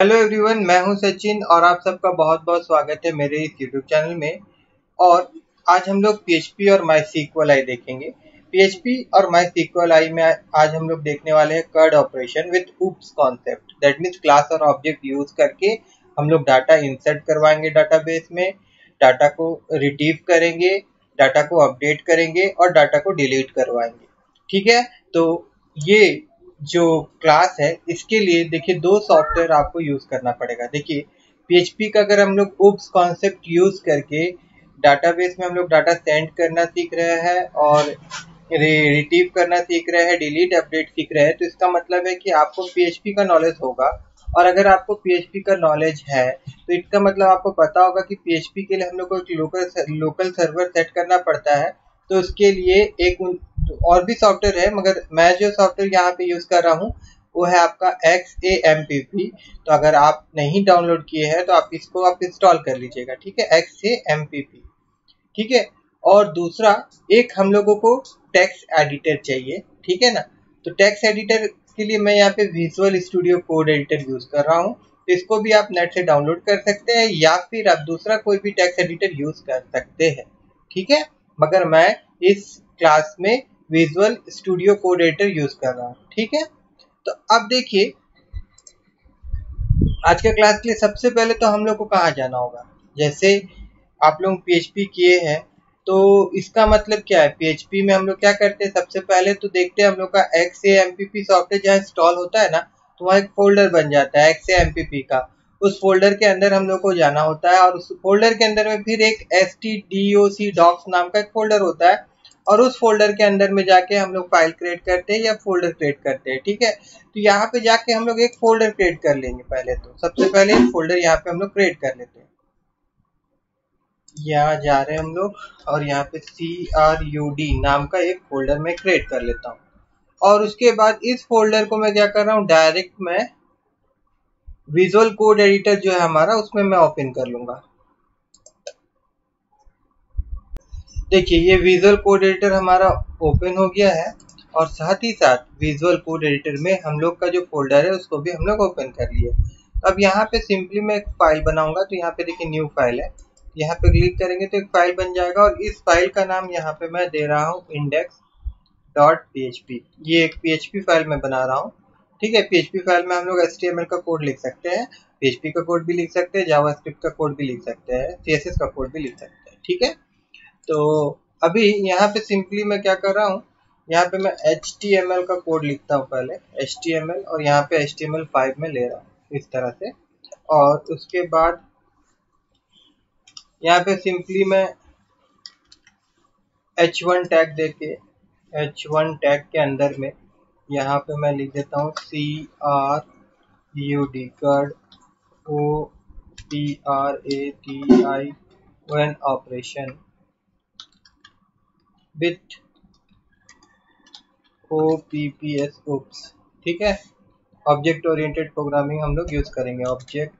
Hello everyone, मैं हूं सचिन और आप सबका बहुत बहुत स्वागत है मेरे इस यूट्यूब चैनल में। और आज हम लोग पीएचपी और MySQLi देखेंगे। पीएचपी और MySQLi में आज हम लोग देखने वाले हैं CRUD operation with OOPs concept. That means class और ऑब्जेक्ट यूज करके हम लोग डाटा इंसर्ट करवाएंगे डाटाबेस में, डाटा को रिट्रीव करेंगे, डाटा को अपडेट करेंगे और डाटा को डिलीट करवाएंगे। ठीक है, तो ये जो क्लास है इसके लिए देखिए दो सॉफ्टवेयर आपको यूज करना पड़ेगा। देखिए पीएचपी का अगर हम लोग ऊप्स कॉन्सेप्ट यूज करके डाटाबेस में हम लोग डाटा सेंड करना सीख रहे हैं और रिट्रीव करना सीख रहे हैं, डिलीट अपडेट सीख रहे हैं, तो इसका मतलब है कि आपको पीएचपी का नॉलेज होगा। और अगर आपको पीएचपी का नॉलेज है तो इसका मतलब आपको पता होगा कि पीएचपी के लिए हम लोग को एक लोकल सर्वर सेट करना पड़ता है। तो उसके लिए एक और भी सॉफ्टवेयर है, मगर मैं जो सॉफ्टवेयर यहाँ पे यूज कर रहा हूँ वो है आपका XAMPP। तो अगर आप नहीं डाउनलोड किए हैं तो आप इसको इंस्टॉल कर लीजिएगा। ठीक है, XAMPP। ठीक है, और दूसरा एक हम लोगों को टेक्स्ट एडिटर चाहिए। ठीक है ना, तो टेक्स्ट एडिटर के लिए मैं यहाँ पे visual studio code editor use कर रहा हूँ। तो इसको भी आप नेट से डाउनलोड कर सकते हैं या फिर आप दूसरा कोई भी टेक्स्ट एडिटर यूज कर सकते हैं। ठीक है, मगर मैं इस क्लास में visual studio code editor use कर रहा हूँ। ठीक है, तो अब देखिए आज के क्लास के लिए सबसे पहले तो हम लोग को कहाँ जाना होगा। जैसे आप लोग पीएचपी किए हैं तो इसका मतलब क्या है, पीएचपी में हम लोग क्या करते हैं, सबसे पहले तो देखते हैं हम लोग का XAMPP सॉफ्टवेयर जहाँ इंस्टॉल होता है ना, तो वहाँ एक फोल्डर बन जाता है XAMPP का। उस फोल्डर के अंदर हम लोग को जाना होता है और उस फोल्डर के अंदर में फिर एक stdoc docs नाम का एक फोल्डर होता है और उस फोल्डर के अंदर में जाके हम लोग फाइल क्रिएट करते हैं या फोल्डर क्रिएट करते हैं। ठीक है, तो यहाँ पे जाके हम लोग एक फोल्डर क्रिएट कर लेंगे। पहले तो सबसे पहले एक फोल्डर यहाँ पे हम लोग क्रिएट कर लेते हैं। यहाँ जा रहे हैं हम लोग और यहाँ पे CRUD नाम का एक फोल्डर में क्रिएट कर लेता हूँ। और उसके बाद इस फोल्डर को मैं क्या कर रहा हूँ, डायरेक्ट मैं विजुअल कोड एडिटर जो है हमारा उसमें मैं ओपन कर लूंगा। देखिए ये विजुअल कोड एडिटर हमारा ओपन हो गया है और साथ ही साथ विजुअल कोड एडिटर में हम लोग का जो फोल्डर है उसको भी हम लोग ओपन कर लिए। अब यहाँ पे सिंपली मैं एक फाइल बनाऊंगा। तो यहाँ पे देखिए न्यू फाइल है, यहाँ पे क्लिक करेंगे तो एक फाइल बन जाएगा और इस फाइल का नाम यहाँ पे मैं दे रहा हूँ index.php। ये एक PHP फाइल मैं बना रहा हूँ। ठीक है, PHP फाइल में हम लोग HTML का कोड लिख सकते हैं, PHP का कोड भी लिख सकते हैं, जावास्क्रिप्ट का कोड भी लिख सकते हैं, CSS का कोड भी लिख सकते हैं। ठीक है, तो अभी यहाँ पे सिंपली मैं क्या कर रहा हूँ, यहाँ पे मैं HTML का कोड लिखता हूँ पहले HTML और यहाँ पे HTML5 में ले रहा हूँ इस तरह से। और उसके बाद यहाँ पे सिंपली मैं H1 टैग देके H1 टैग के अंदर में यहाँ पे मैं लिख देता हूँ CRUD crud OPRATION operation with OPPS oops। ठीक है, ऑब्जेक्ट ओरिएंटेड प्रोग्रामिंग हम लोग यूज करेंगे, ऑब्जेक्ट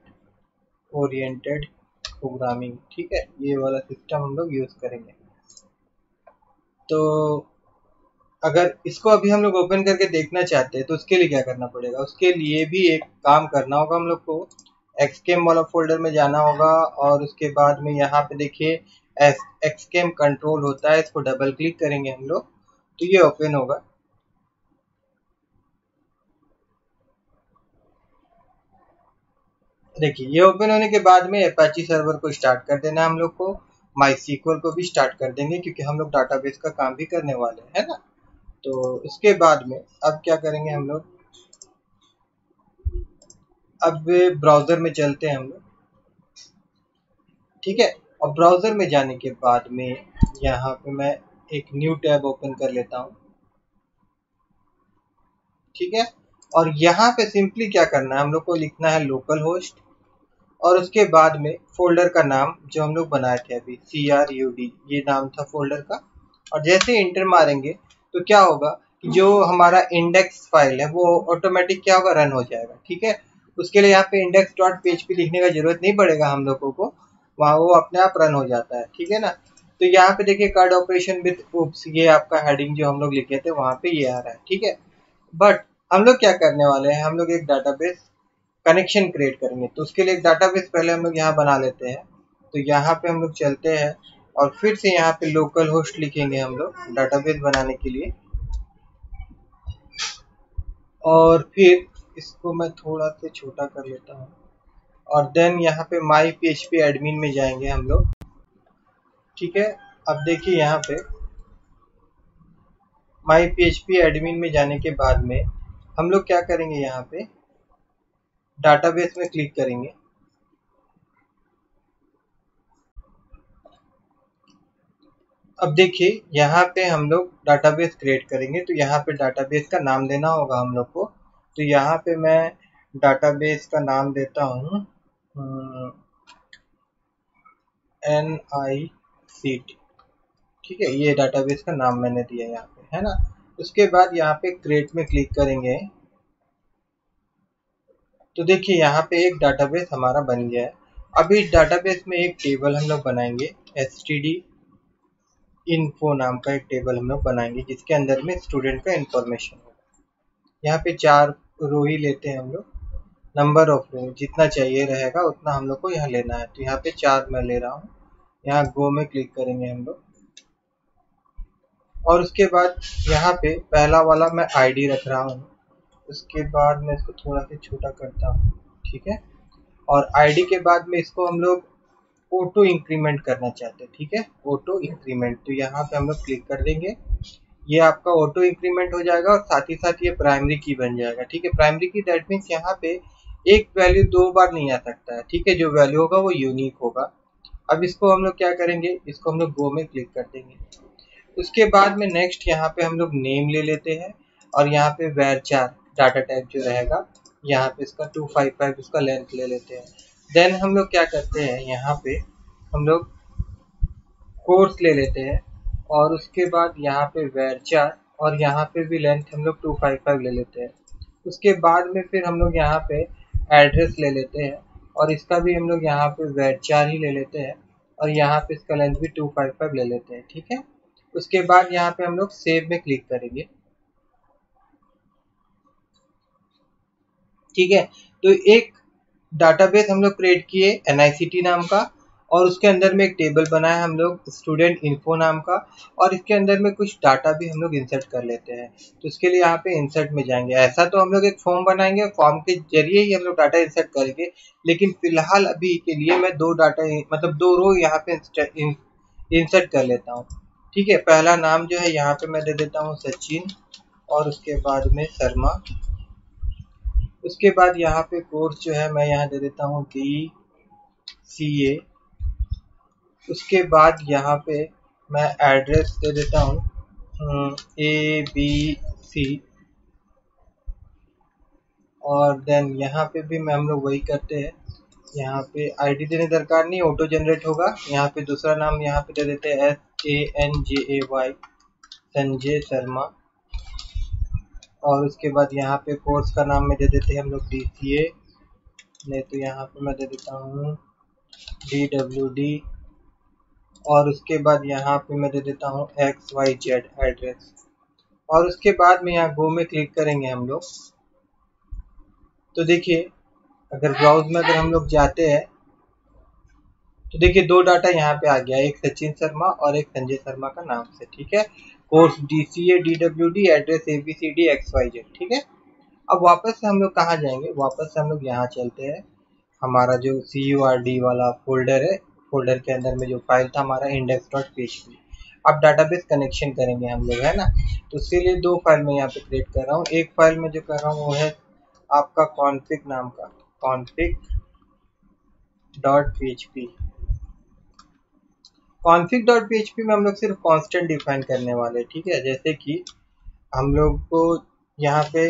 ओरिएंटेड प्रोग्रामिंग। ठीक है, ये वाला सिस्टम हम लोग यूज करेंगे। तो अगर इसको अभी हम लोग ओपन करके देखना चाहते हैं तो उसके लिए क्या करना पड़ेगा, उसके लिए भी एक काम करना होगा। हम लोग को एक्सकेम वाला फोल्डर में जाना होगा और उसके बाद में यहाँ पे देखिए एक्सकेम कंट्रोल होता है, इसको डबल क्लिक करेंगे हम लोग तो ये ओपन होगा। देखिए ये ओपन होने के बाद में अपाची सर्वर को स्टार्ट कर देना है हम लोग को, MySQL को भी स्टार्ट कर देंगे क्योंकि हम लोग डाटाबेस का काम भी करने वाले हैं ना। तो उसके बाद में अब क्या करेंगे हम लोग, अब ब्राउजर में चलते हैं हम लोग। ठीक है, और ब्राउजर में जाने के बाद में यहाँ पे मैं एक न्यू टैब ओपन कर लेता हूँ। ठीक है, और यहाँ पे सिंपली क्या करना है, हम लोग को लिखना है लोकल होस्ट और उसके बाद में फोल्डर का नाम जो हम लोग बनाए थे अभी CRUD, ये नाम था फोल्डर का। और जैसे इंटर मारेंगे तो क्या होगा कि जो हमारा इंडेक्स फाइल है वो ऑटोमेटिक क्या होगा, रन हो जाएगा। ठीक है, उसके लिए यहाँ पे index.php लिखने का जरूरत नहीं पड़ेगा हम लोगों को, वहाँ वो अपने आप रन हो जाता है। ठीक है ना, तो यहाँ पे देखिए कार्ड ऑपरेशन विद ऊप्स, ये आपका हेडिंग जो हम लोग लिखे थे वहाँ पे ये आ रहा है। ठीक है, बट हम लोग क्या करने वाले हैं, हम लोग एक डाटाबेस कनेक्शन क्रिएट करेंगे। तो उसके लिए एक डाटाबेस पहले हम लोग यहाँ बना लेते हैं। तो यहाँ पे हम लोग चलते हैं और फिर से यहाँ पे लोकल होस्ट लिखेंगे हम लोग डाटाबेस बनाने के लिए। और फिर इसको मैं थोड़ा सा छोटा कर लेता हूँ और देन यहाँ पे माई PHP एडमिन में जाएंगे हम लोग। ठीक है, अब देखिए यहाँ पे माई PHP एडमिन में जाने के बाद में हम लोग क्या करेंगे, यहाँ पे डाटाबेस में क्लिक करेंगे। अब देखिए यहाँ पे हम लोग डाटाबेस क्रिएट करेंगे। तो यहाँ पे डाटाबेस का नाम देना होगा हम लोग को। तो यहाँ पे मैं डाटाबेस का नाम देता हूँ NICT। ठीक है, ये डाटाबेस का नाम मैंने दिया यहाँ पे, है ना। उसके बाद यहाँ पे क्रिएट में क्लिक करेंगे। तो देखिए यहाँ पे एक डाटाबेस हमारा बन गया है। अब इस डाटाबेस में एक टेबल हम लोग बनाएंगे, std info नाम का एक टेबल हम लोग बनाएंगे जिसके अंदर में स्टूडेंट का इंफॉर्मेशन होगा। यहाँ पे 4 रो ही लेते हैं हम लोग, नंबर ऑफ रो जितना चाहिए रहेगा उतना हम लोग को यहाँ लेना है। तो यहाँ पे 4 मैं ले रहा हूँ। यहाँ गो में क्लिक करेंगे हम लोग और उसके बाद यहाँ पे पहला वाला मैं आईडी रख रहा हूँ। उसके बाद मैं इसको थोड़ा सा छोटा करता हूँ। ठीक है, और आईडी के बाद में इसको हम लोग ऑटो इंक्रीमेंट करना चाहते हैं। ठीक है, ऑटो इंक्रीमेंट। तो यहाँ पे हम लोग क्लिक कर देंगे, ये आपका ऑटो इंक्रीमेंट हो जाएगा और साथ ही साथ ये प्राइमरी की बन जाएगा। ठीक है, प्राइमरी की दैट मीन्स यहाँ पे एक वैल्यू 2 बार नहीं आ सकता है। ठीक है, जो वैल्यू होगा वो यूनिक होगा। अब इसको हम लोग क्या करेंगे, इसको हम लोग गो में क्लिक कर देंगे। उसके बाद में नेक्स्ट यहाँ पे हम लोग नेम ले लेते हैं और यहाँ पे var4 डाटा टाइप जो रहेगा, यहाँ पे इसका 255 इसका लेंथ ले लेते हैं। देन हम लोग क्या करते हैं, यहाँ पे हम लोग कोर्स ले लेते हैं और उसके बाद यहाँ पे var4 और यहाँ पे भी लेंथ हम लोग 255 ले लेते हैं। उसके बाद में फिर हम लोग यहाँ पे एड्रेस ले लेते हैं और इसका भी हम लोग यहाँ पे var4 ही ले लेते हैं और यहाँ पे इसका लेंथ भी 255 ले लेते हैं। ठीक है, उसके बाद यहाँ पे हम लोग सेव में क्लिक करेंगे। ठीक है, तो एक डाटाबेस हम लोग क्रिएट किए NICT नाम का और उसके अंदर में एक टेबल बनाया हम लोग स्टूडेंट इन्फो नाम का और इसके अंदर में कुछ डाटा भी हम लोग इंसर्ट कर लेते हैं। तो इसके लिए यहाँ पे इंसर्ट में जाएंगे। ऐसा तो हम लोग एक फॉर्म बनाएंगे, फॉर्म के जरिए ही हम लोग डाटा इंसर्ट करेंगे, लेकिन फिलहाल अभी के लिए मैं 2 डाटा मतलब 2 रो यहाँ पे इंसर्ट कर लेता हूँ। ठीक है, पहला नाम जो है यहाँ पे मैं दे देता हूँ सचिन और उसके बाद में शर्मा। उसके बाद यहाँ पे कोर्स जो है मैं यहाँ दे देता हूँ DCA। उसके बाद यहाँ पे मैं एड्रेस दे देता हूँ ABC और देन यहाँ पे भी मैं हम लोग वही करते हैं। यहाँ पे आईडी देने दरकार नहीं, ऑटो जनरेट होगा। यहाँ पे दूसरा नाम यहाँ पे दे देते हैं SANJAY संजय शर्मा और उसके बाद यहाँ पे कोर्स का नाम में दे देते हैं हम लोग DCA, नहीं तो यहाँ पे मैं दे देता हूँ DWD और उसके बाद यहाँ पे मैं दे देता हूँ XYZ एड्रेस और उसके बाद में यहाँ गो में क्लिक करेंगे हम लोग। तो देखिए अगर ब्राउज में अगर हम लोग जाते हैं तो देखिए 2 डाटा यहाँ पे आ गया, एक सचिन शर्मा और एक संजय शर्मा का नाम से। ठीक है, course DCA DWD address ABCD XYZ। ठीक है, अब वापस से हम लोग कहाँ जाएंगे, वापस से हम लोग यहाँ चलते हैं। हमारा जो CURD वाला फोल्डर है, फोल्डर के अंदर में जो फाइल था हमारा index.php। अब डाटाबेस कनेक्शन करेंगे हम लोग, है ना। तो उसके लिए 2 फाइल मैं यहाँ पे क्रिएट कर रहा हूँ। एक फाइल में जो कर रहा हूँ वो है आपका config नाम का config.php। config.php में हम लोग सिर्फ कांस्टेंट डिफाइन करने वाले। ठीक है, जैसे कि हम लोग को यहाँ पे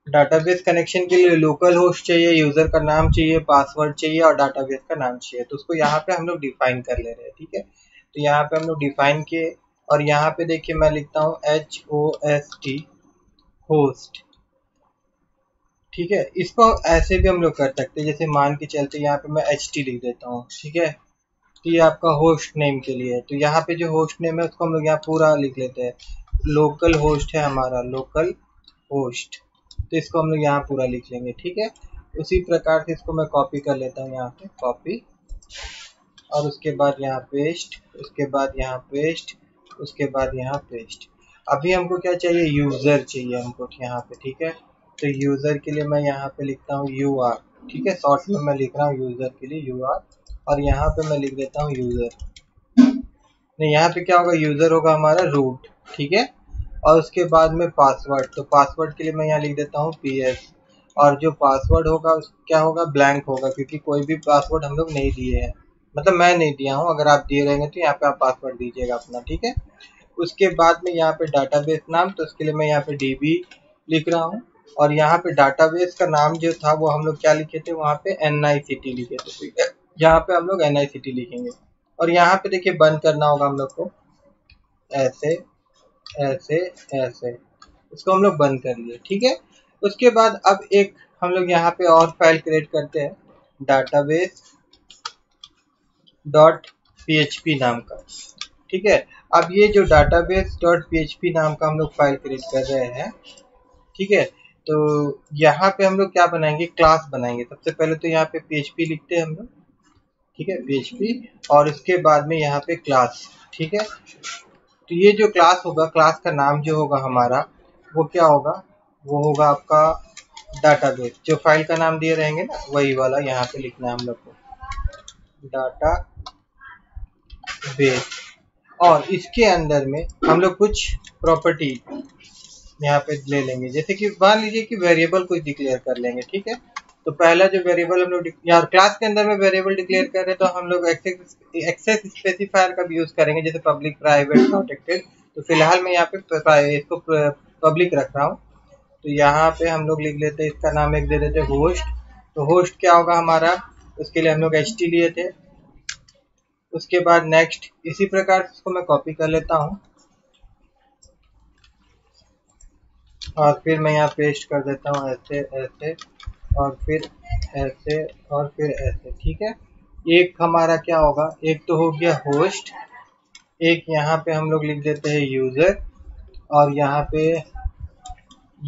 डाटाबेस कनेक्शन के लिए लोकल होस्ट चाहिए, यूजर का नाम चाहिए, पासवर्ड चाहिए और डाटाबेस का नाम चाहिए। तो उसको यहाँ पे हम लोग डिफाइन कर ले रहे हैं। ठीक है, तो यहाँ पे हम लोग डिफाइन किए और यहाँ पे देखिए मैं लिखता हूँ HOST होस्ट। ठीक है, इसको ऐसे भी हम लोग कर सकते हैं, जैसे मान के चलते यहाँ पे मैं HT लिख देता हूँ। ठीक है, तो ये आपका होस्ट नेम के लिए है। तो यहाँ पे जो होस्ट नेम है उसको हम लोग यहाँ पूरा लिख लेते हैं। लोकल होस्ट है हमारा, लोकल होस्ट, तो इसको हम लोग यहाँ पूरा लिख लेंगे। ठीक है, उसी प्रकार से इसको मैं कॉपी कर लेता हूँ, यहाँ पे कॉपी, और उसके बाद यहाँ पेस्ट, उसके बाद यहाँ पेस्ट, उसके बाद यहाँ पेस्ट। अभी हमको क्या चाहिए, यूज़र चाहिए हमको यहाँ पे, ठीक है। तो यूज़र के लिए मैं यहाँ पे लिखता हूँ UR, ठीक है, शॉर्ट में मैं लिख रहा हूँ यूज़र के लिए UR, और यहाँ पे मैं लिख देता हूँ यूज़र। नहीं, यहाँ पे क्या होगा, यूज़र होगा हमारा रूट, ठीक है। और उसके बाद में पासवर्ड, तो पासवर्ड के लिए मैं यहाँ लिख देता हूँ PS, और जो पासवर्ड होगा क्या होगा, ब्लैंक होगा, क्योंकि कोई भी पासवर्ड हम लोग नहीं दिए हैं, मतलब मैं नहीं दिया हूँ। अगर आप दिए रहेंगे तो यहाँ पे आप पासवर्ड दीजिएगा अपना, ठीक है। उसके बाद में यहाँ पे डाटाबेस नाम, तो उसके लिए मैं यहाँ पे DB लिख रहा हूँ, और यहाँ पे डाटाबेस का नाम जो था वो हम लोग क्या लिखे थे, वहाँ पे NICT लिखे थे, ठीक है। यहाँ पे हम लोग NICT लिखेंगे, और यहाँ पे देखिए बंद करना होगा हम लोग को, ऐसे ऐसे ऐसे, इसको हम लोग बंद कर लिए, ठीक है। उसके बाद अब एक हम लोग यहाँ पे और फाइल क्रिएट करते हैं, डाटाबेस डॉट PHP नाम का, ठीक है। अब ये जो डाटाबेस डॉट PHP नाम का हम लोग फाइल क्रिएट कर रहे हैं, ठीक है। तो यहाँ पे हम लोग क्या बनाएंगे, क्लास बनाएंगे। सबसे पहले तो यहाँ पे PHP लिखते हैं हम लोग, ठीक है, PHP, और इसके बाद में यहाँ पे क्लास, ठीक है। तो ये जो क्लास होगा, क्लास का नाम जो होगा हमारा, वो क्या होगा, वो होगा आपका डाटाबेस। जो फाइल का नाम दिए रहेंगे ना, वही वाला यहाँ पे लिखना है हम लोग को, डाटाबेस। और इसके अंदर में हम लोग कुछ प्रॉपर्टी यहाँ पे ले लेंगे, जैसे कि मान लीजिए कि वेरिएबल कुछ डिक्लेयर कर लेंगे, ठीक है। तो पहला जो वेरिएबल हम लोग यार क्लास के अंदर में वेरिएबल डिक्लेयर कर रहे हैं, तो हम लोग एक्सेस स्पेसिफायर का भी यूज करेंगे, जैसे पब्लिक, प्राइवेट, प्रोटेक्टेड। तो फिलहाल मैं यहाँ पे इसको पब्लिक रख रहा हूँ। तो यहाँ पे हम लोग लिख लेते हैं, इसका नाम एक दे देते हैं होस्ट। तो होस्ट क्या होगा हमारा, उसके लिए हम लोग HT लिए थे। उसके बाद नेक्स्ट, इसी प्रकार से इसको मैं कॉपी कर लेता हूँ, और फिर मैं यहाँ पेस्ट कर देता हूँ, ऐसे ऐसे, और फिर ऐसे, और फिर ऐसे, ठीक है। एक हमारा क्या होगा, एक तो हो गया होस्ट, एक यहाँ पे हम लोग लिख देते हैं यूजर, और यहाँ पे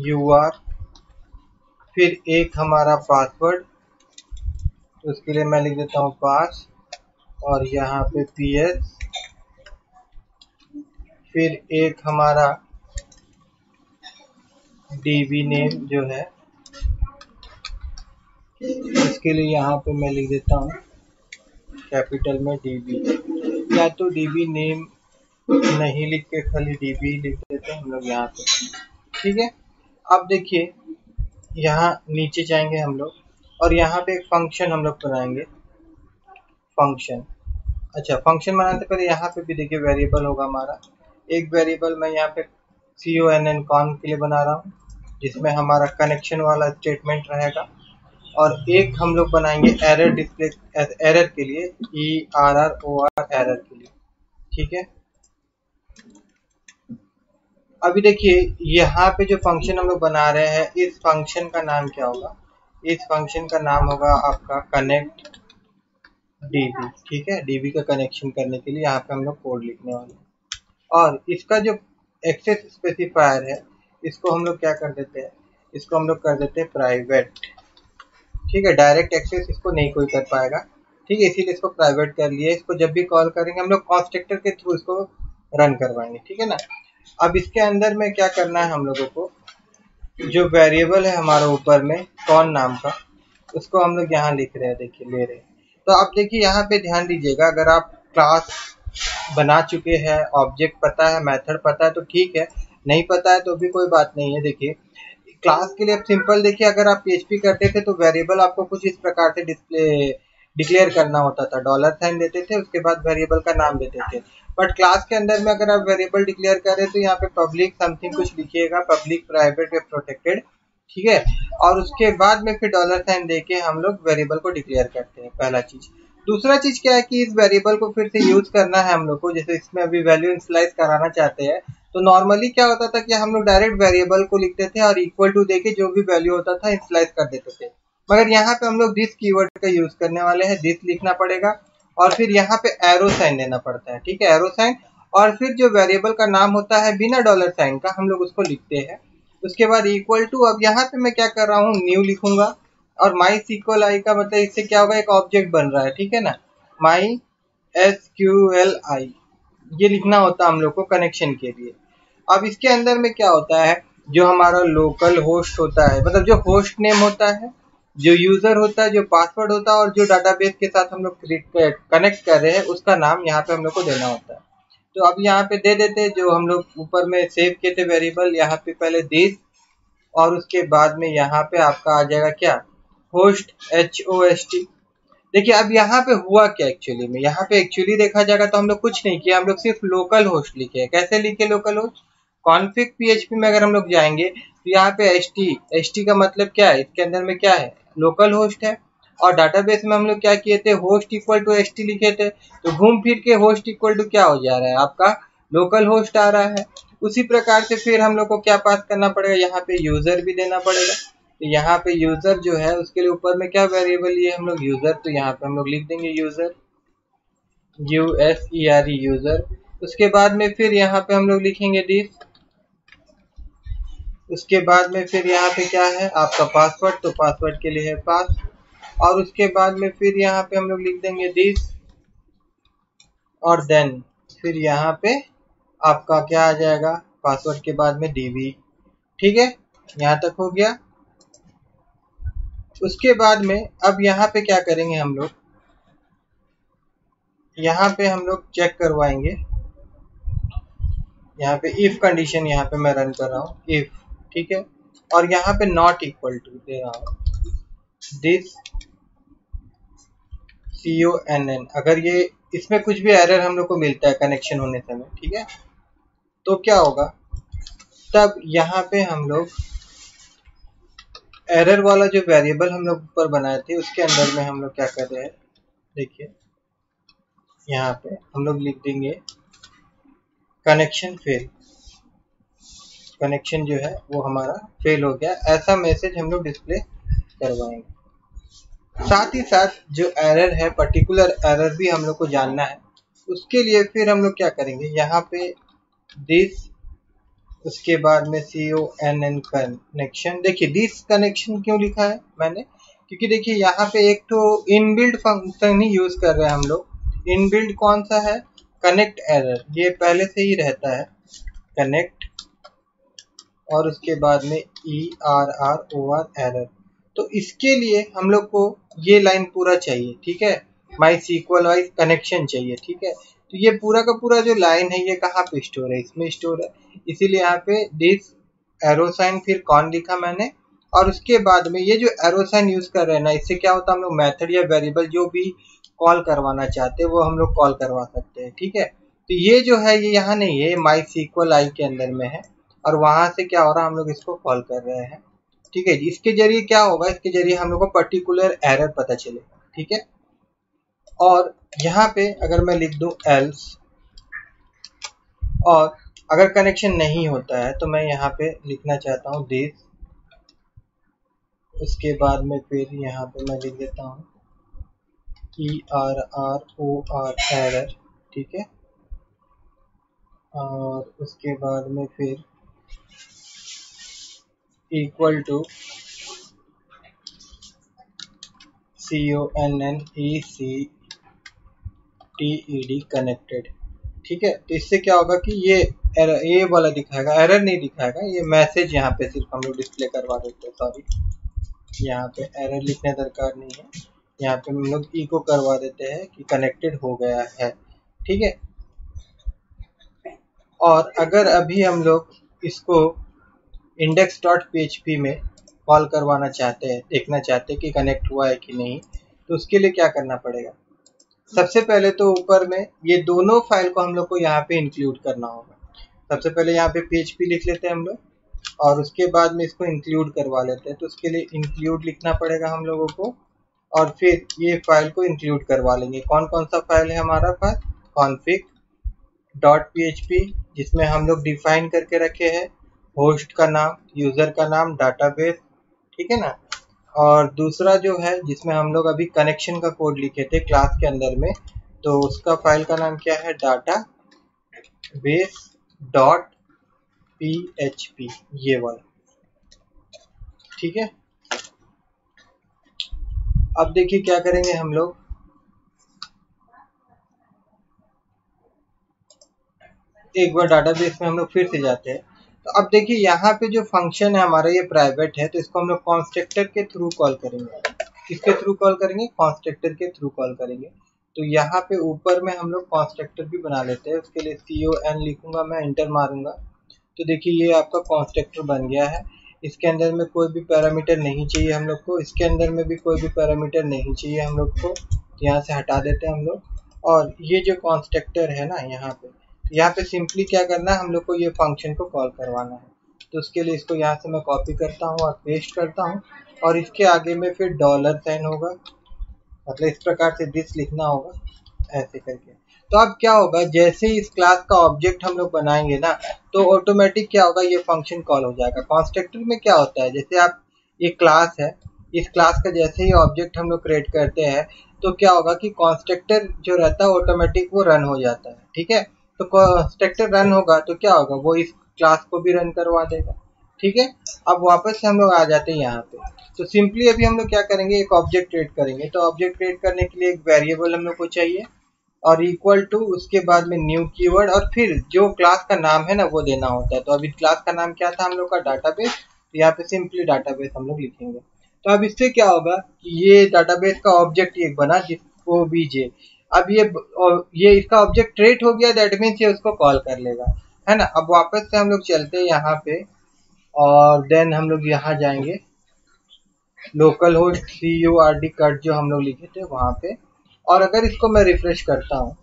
UR, फिर एक हमारा पासवर्ड, तो उसके लिए मैं लिख देता हूँ पास, और यहाँ पे PS, फिर एक हमारा DB नेम जो है, इसके लिए यहाँ पे मैं लिख देता हूँ कैपिटल में DB, या तो DB नेम नहीं लिख के खाली DB लिख देते हैं हम लोग यहाँ पे, ठीक है। अब देखिए यहाँ नीचे जाएंगे हम लोग, और यहाँ पे एक फंक्शन हम लोग बनाएंगे, फंक्शन। अच्छा, फंक्शन बनाने से पहले यहाँ पे भी देखिए वेरिएबल होगा हमारा। एक वेरिएबल मैं यहाँ पे CONN के लिए बना रहा हूँ, जिसमें हमारा कनेक्शन वाला स्टेटमेंट रहेगा, और एक हम लोग बनाएंगे एरर डिस्प्ले, एरर के लिए, ERROR, एरर के लिए, ठीक है। अभी देखिए यहाँ पे जो फंक्शन हम लोग बना रहे हैं, इस फंक्शन का नाम क्या होगा, इस फंक्शन का नाम होगा आपका कनेक्ट DB, ठीक है। DB का कनेक्शन करने के लिए यहाँ पे हम लोग कोड लिखने वाले हैं, और इसका जो एक्सेस स्पेसिफायर है, इसको हम लोग क्या कर देते हैं, इसको हम लोग कर देते हैं प्राइवेट, ठीक है। डायरेक्ट एक्सेस इसको नहीं कोई कर पाएगा, ठीक है, इसीलिए इसको प्राइवेट कर लिए। इसको जब भी कॉल करेंगे हम लोग कंस्ट्रक्टर के थ्रू इसको रन करवाएंगे, ठीक है ना। अब इसके अंदर में क्या करना है हम लोगों को, जो वेरिएबल है हमारा ऊपर में कौन नाम का, उसको हम लोग यहाँ लिख रहे हैं, देखिए ले रहे हैं। तो आप देखिए यहाँ पे ध्यान दीजिएगा, अगर आप क्लास बना चुके हैं, ऑब्जेक्ट पता है, मेथड पता है तो ठीक है, नहीं पता है तो भी कोई बात नहीं है। देखिए क्लास के लिए अब सिंपल, देखिए अगर आप PHP करते थे तो वेरिएबल आपको कुछ इस प्रकार से डिक्लेयर करना होता था, $साइन देते थे, उसके बाद वेरिएबल का नाम देते थे। बट क्लास के अंदर में अगर आप वेरिएबल डिक्लेयर कर रहे हैं तो यहाँ पे पब्लिक समथिंग कुछ लिखिएगा, पब्लिक, प्राइवेट या प्रोटेक्टेड, ठीक है। और उसके बाद में फिर $साइन देके हम लोग वेरिएबल को डिक्लेयर करते हैं, पहला चीज। दूसरा चीज क्या है कि इस वेरिएबल को फिर से यूज करना है हम लोग को, जैसे इसमें अभी वैल्यू इनिशियलाइज कराना चाहते हैं, तो नॉर्मली क्या होता था कि हम लोग डायरेक्ट वेरिएबल को लिखते थे और इक्वल टू देके जो भी वैल्यू होता था इनिशियलाइज कर देते थे। मगर यहाँ पे हम लोग दिस कीवर्ड का यूज करने वाले हैं, दिस लिखना पड़ेगा, और फिर यहाँ पे एरो साइन देना पड़ता है, ठीक है, एरो साइन। और फिर जो वेरिएबल का नाम होता है बिना $साइन का, हम लोग उसको लिखते हैं। उसके बाद इक्वल टू, अब यहाँ पे मैं क्या कर रहा हूँ, न्यू लिखूंगा, और माई सीक्वल आई का मतलब इससे क्या होगा, एक ऑब्जेक्ट बन रहा है, ठीक है ना। माई SQLi ये लिखना होता है हम लोग को कनेक्शन के लिए। अब इसके अंदर में क्या होता है, जो हमारा लोकल होस्ट होता है, मतलब जो होस्ट नेम होता है, जो यूजर होता है, जो पासवर्ड होता है, और जो डाटाबेस के साथ हम लोग कनेक्ट कर रहे हैं उसका नाम यहाँ पे हम लोग को देना होता है। तो अब यहाँ पे दे देते हैं जो हम लोग ऊपर में सेव किए थे वेरिएबल, यहाँ पे पहले दिस, और उसके बाद में यहाँ पे आपका आ जाएगा क्या, होस्ट HOST। देखिए अब यहाँ पे हुआ क्या एक्चुअली में, यहाँ पे एक्चुअली देखा जाएगा तो हम लोग कुछ नहीं किया, हम लोग सिर्फ लोकल होस्ट लिखे हैं। कैसे लिखे लोकल होस्ट, कॉन्फिग PHP में अगर हम लोग जाएंगे तो यहाँ पे HT का मतलब क्या है, इसके अंदर में क्या है, लोकल होस्ट है। और डाटाबेस में हम लोग क्या किए थे, होस्ट इक्वल टू HT लिखे थे, तो घूम फिर के होस्ट इक्वल टू क्या हो जा रहा है, आपका लोकल होस्ट आ रहा है। उसी प्रकार से फिर हम लोग को क्या पास करना पड़ेगा, यहाँ पे यूजर भी देना पड़ेगा। तो यहाँ पे यूजर जो है उसके लिए ऊपर में क्या वेरिएबल लिए हम लोग, यूजर, तो यहाँ पे हम लोग लिख देंगे यूजर, USERE यूजर। उसके बाद में फिर यहाँ पे हम लोग लिखेंगे दिस, उसके बाद में फिर यहाँ पे क्या है आपका पासवर्ड, तो पासवर्ड के लिए है पास, और उसके बाद में फिर यहाँ पे हम लोग लिख देंगे दिस, और देन फिर यहाँ पे आपका क्या आ जाएगा, पासवर्ड के बाद में DB। ठीक है, यहाँ तक हो गया। उसके बाद में अब यहाँ पे क्या करेंगे हम लोग, यहाँ पे हम लोग चेक करवाएंगे, यहाँ पे इफ कंडीशन यहाँ पे मैं रन कर रहा हूँ, इफ, ठीक है, और यहाँ पे नॉट इक्वल टू दे रहा हूँ दिस CONN। अगर ये इसमें कुछ भी एरर हम लोग को मिलता है कनेक्शन होने समय, ठीक है, तो क्या होगा, तब यहाँ पे हम लोग एरर वाला जो वेरिएबल हम लोग ऊपर बनाए थे उसके अंदर में हम लोग क्या कर रहे हैं, देखिए यहाँ पे हम लोग लिख देंगे कनेक्शन फेल, कनेक्शन जो है वो हमारा फेल हो गया, ऐसा मैसेज हम लोग डिस्प्ले करवाएंगे। साथ ही साथ जो एरर है, पर्टिकुलर एरर भी हम लोग को जानना है, उसके लिए फिर हम लोग क्या करेंगे, यहाँ पे दिस, उसके बाद में CONN कनेक्शन। देखिए दिस कनेक्शन क्यों लिखा है मैंने, क्योंकि देखिए यहाँ पे एक तो इनबिल्ट फंक्शन ही यूज कर रहे हैं हम लोग। इनबिल्ट कौन सा है, कनेक्ट एरर, ये पहले से ही रहता है कनेक्ट, और उसके बाद में ERROR एरर। तो इसके लिए हम लोग को ये लाइन पूरा चाहिए, ठीक है, माई सीक्वल वाइज कनेक्शन चाहिए, ठीक है। तो ये पूरा का पूरा जो लाइन है ये कहाँ पे स्टोर है, इसमें स्टोर है, इसीलिए यहाँ पे दिस एरो साइन फिर कौन लिखा मैंने, और उसके बाद में ये जो एरो साइन यूज कर रहे हैं ना, इससे क्या होता है, हम लोग मेथड या वेरिएबल जो भी कॉल करवाना चाहते हैं वो हम लोग कॉल करवा सकते हैं, ठीक है। तो ये जो है ये यहाँ नहीं है, माई सीक्वल आई के अंदर में है, और वहां से क्या हो रहा है, हम लोग इसको कॉल कर रहे हैं, ठीक है जी। इसके जरिए क्या होगा, इसके जरिए हम लोग को पर्टिकुलर एरर पता चलेगा, ठीक है। और यहाँ पे अगर मैं लिख दूं एल्स, और अगर कनेक्शन नहीं होता है तो मैं यहाँ पे लिखना चाहता हूँ दिस, उसके बाद में फिर यहाँ पे मैं लिख देता हूँ ERROR एरर, ठीक है, और उसके बाद में फिर इक्वल टू CONNECTED कनेक्टेड, ठीक है। तो इससे क्या होगा कि ये वाला दिखाएगा, एरर नहीं दिखाएगा, ये मैसेज यहाँ पे सिर्फ हम लोग डिस्प्ले करवा देते हैं, सॉरी यहाँ पे एरर लिखने दरकार नहीं है, यहाँ पे हम लोग इको करवा देते हैं कि कनेक्टेड हो गया है, ठीक है। और अगर अभी हम लोग इसको index.php में कॉल करवाना चाहते हैं, देखना चाहते हैं कि कनेक्ट हुआ है कि नहीं, तो उसके लिए क्या करना पड़ेगा, सबसे पहले तो ऊपर में ये दोनों फाइल को हम लोग को यहाँ पे इंक्लूड करना होगा। सबसे पहले यहाँ पे PHP लिख लेते हैं हम लोग, और उसके बाद में इसको इंक्लूड करवा लेते हैं, तो उसके लिए इंक्लूड लिखना पड़ेगा हम लोगों को, और फिर ये फाइल को इंक्लूड करवा लेंगे। कौन कौन सा फाइल है हमारा पास, config.php, जिसमें हम लोग डिफाइन करके रखे हैं होस्ट का नाम, यूजर का नाम, डाटाबेस, ठीक है ना। और दूसरा जो है जिसमें हम लोग अभी कनेक्शन का कोड लिखे थे क्लास के अंदर में, तो उसका फाइल का नाम क्या है, database.php, ये वाला, ठीक है। अब देखिए क्या करेंगे हम लोग, एक बार डाटाबेस में हम लोग फिर से जाते हैं। तो अब देखिए यहाँ पे जो फंक्शन है हमारा ये प्राइवेट है, तो इसको हम लोग कॉन्स्ट्रक्टर के थ्रू कॉल करेंगे। किसके थ्रू कॉल करेंगे? कॉन्स्ट्रक्टर के थ्रू कॉल करेंगे। तो यहाँ पे ऊपर में हम लोग कॉन्स्ट्रक्टर भी बना लेते हैं। उसके लिए CON लिखूंगा मैं, एंटर मारूंगा। तो देखिए ये आपका कॉन्स्ट्रक्टर बन गया है। इसके अंदर में कोई भी पैरामीटर नहीं चाहिए हम लोग को, इसके अंदर में भी कोई भी पैरामीटर नहीं चाहिए हम लोग को। यहाँ से हटा देते हैं हम लोग। और ये जो कॉन्स्ट्रक्टर है ना यहाँ पे सिंपली क्या करना है, हम लोग को ये फंक्शन को कॉल करवाना है। तो उसके लिए इसको यहाँ से मैं कॉपी करता हूँ और पेस्ट करता हूँ, और इसके आगे में फिर डॉलर साइन होगा, मतलब इस प्रकार से दिस लिखना होगा ऐसे करके। तो अब क्या होगा, जैसे ही इस क्लास का ऑब्जेक्ट हम लोग बनाएंगे ना, तो ऑटोमेटिक क्या होगा, ये फंक्शन कॉल हो जाएगा। कॉन्स्ट्रक्टर में क्या होता है, जैसे आप ये क्लास है, इस क्लास का जैसे ही ऑब्जेक्ट हम लोग क्रिएट करते हैं, तो क्या होगा कि कॉन्स्ट्रक्टर जो रहता है ऑटोमेटिक वो रन हो जाता है। ठीक है, तो कॉन्स्ट्रक्टर रन होगा तो क्या होगा, वो इस क्लास को भी रन करवा देगा। ठीक है, अब वापस से हम लोग आ जाते हैं यहाँ पे। तो सिंपली अभी हम लोग क्या करेंगे, एक ऑब्जेक्ट क्रिएट करेंगे। तो ऑब्जेक्ट क्रिएट करने के लिए एक वेरिएबल हम लोग को चाहिए, और इक्वल टू, उसके बाद में न्यू कीवर्ड, और फिर जो क्लास का नाम है ना वो देना होता है। तो अभी क्लास का नाम क्या था हम लोग का, डाटाबेस। तो यहाँ पे सिंपली डाटाबेस हम लोग लिखेंगे। तो अब इससे क्या होगा कि ये डाटाबेस का ऑब्जेक्ट एक बना, जिसको बीजे। अब ये इसका ऑब्जेक्ट क्रिएट हो गया, दैट मीन्स ये उसको कॉल कर लेगा, है ना। अब वापस से हम लोग चलते हैं यहाँ पे, और देन हम लोग यहाँ जाएंगे लोकल होस्ट CURD कट जो हम लोग लिखे थे वहां पे। और अगर इसको मैं रिफ्रेश करता हूँ,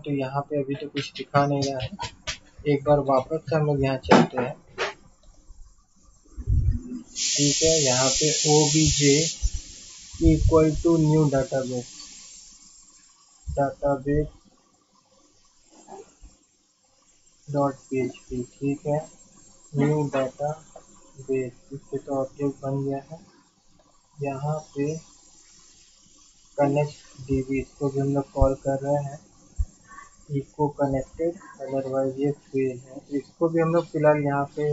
तो यहाँ पे अभी तो कुछ दिखा नहीं रहा है। एक बार वापस से हम लोग यहाँ चलते हैं। ठीक है, यहाँ पे OBJ equal to new database dot PHP। ठीक है, न्यू डाटाबेस, इससे तो ऑब्जेक्ट बन गया है। यहाँ पे कनेक्ट DB, इसको भी हम लोग कॉल कर रहे हैं, इको कनेक्टेड, अदरवाइज ये फेल है। तो इसको भी हम लोग फिलहाल यहाँ पे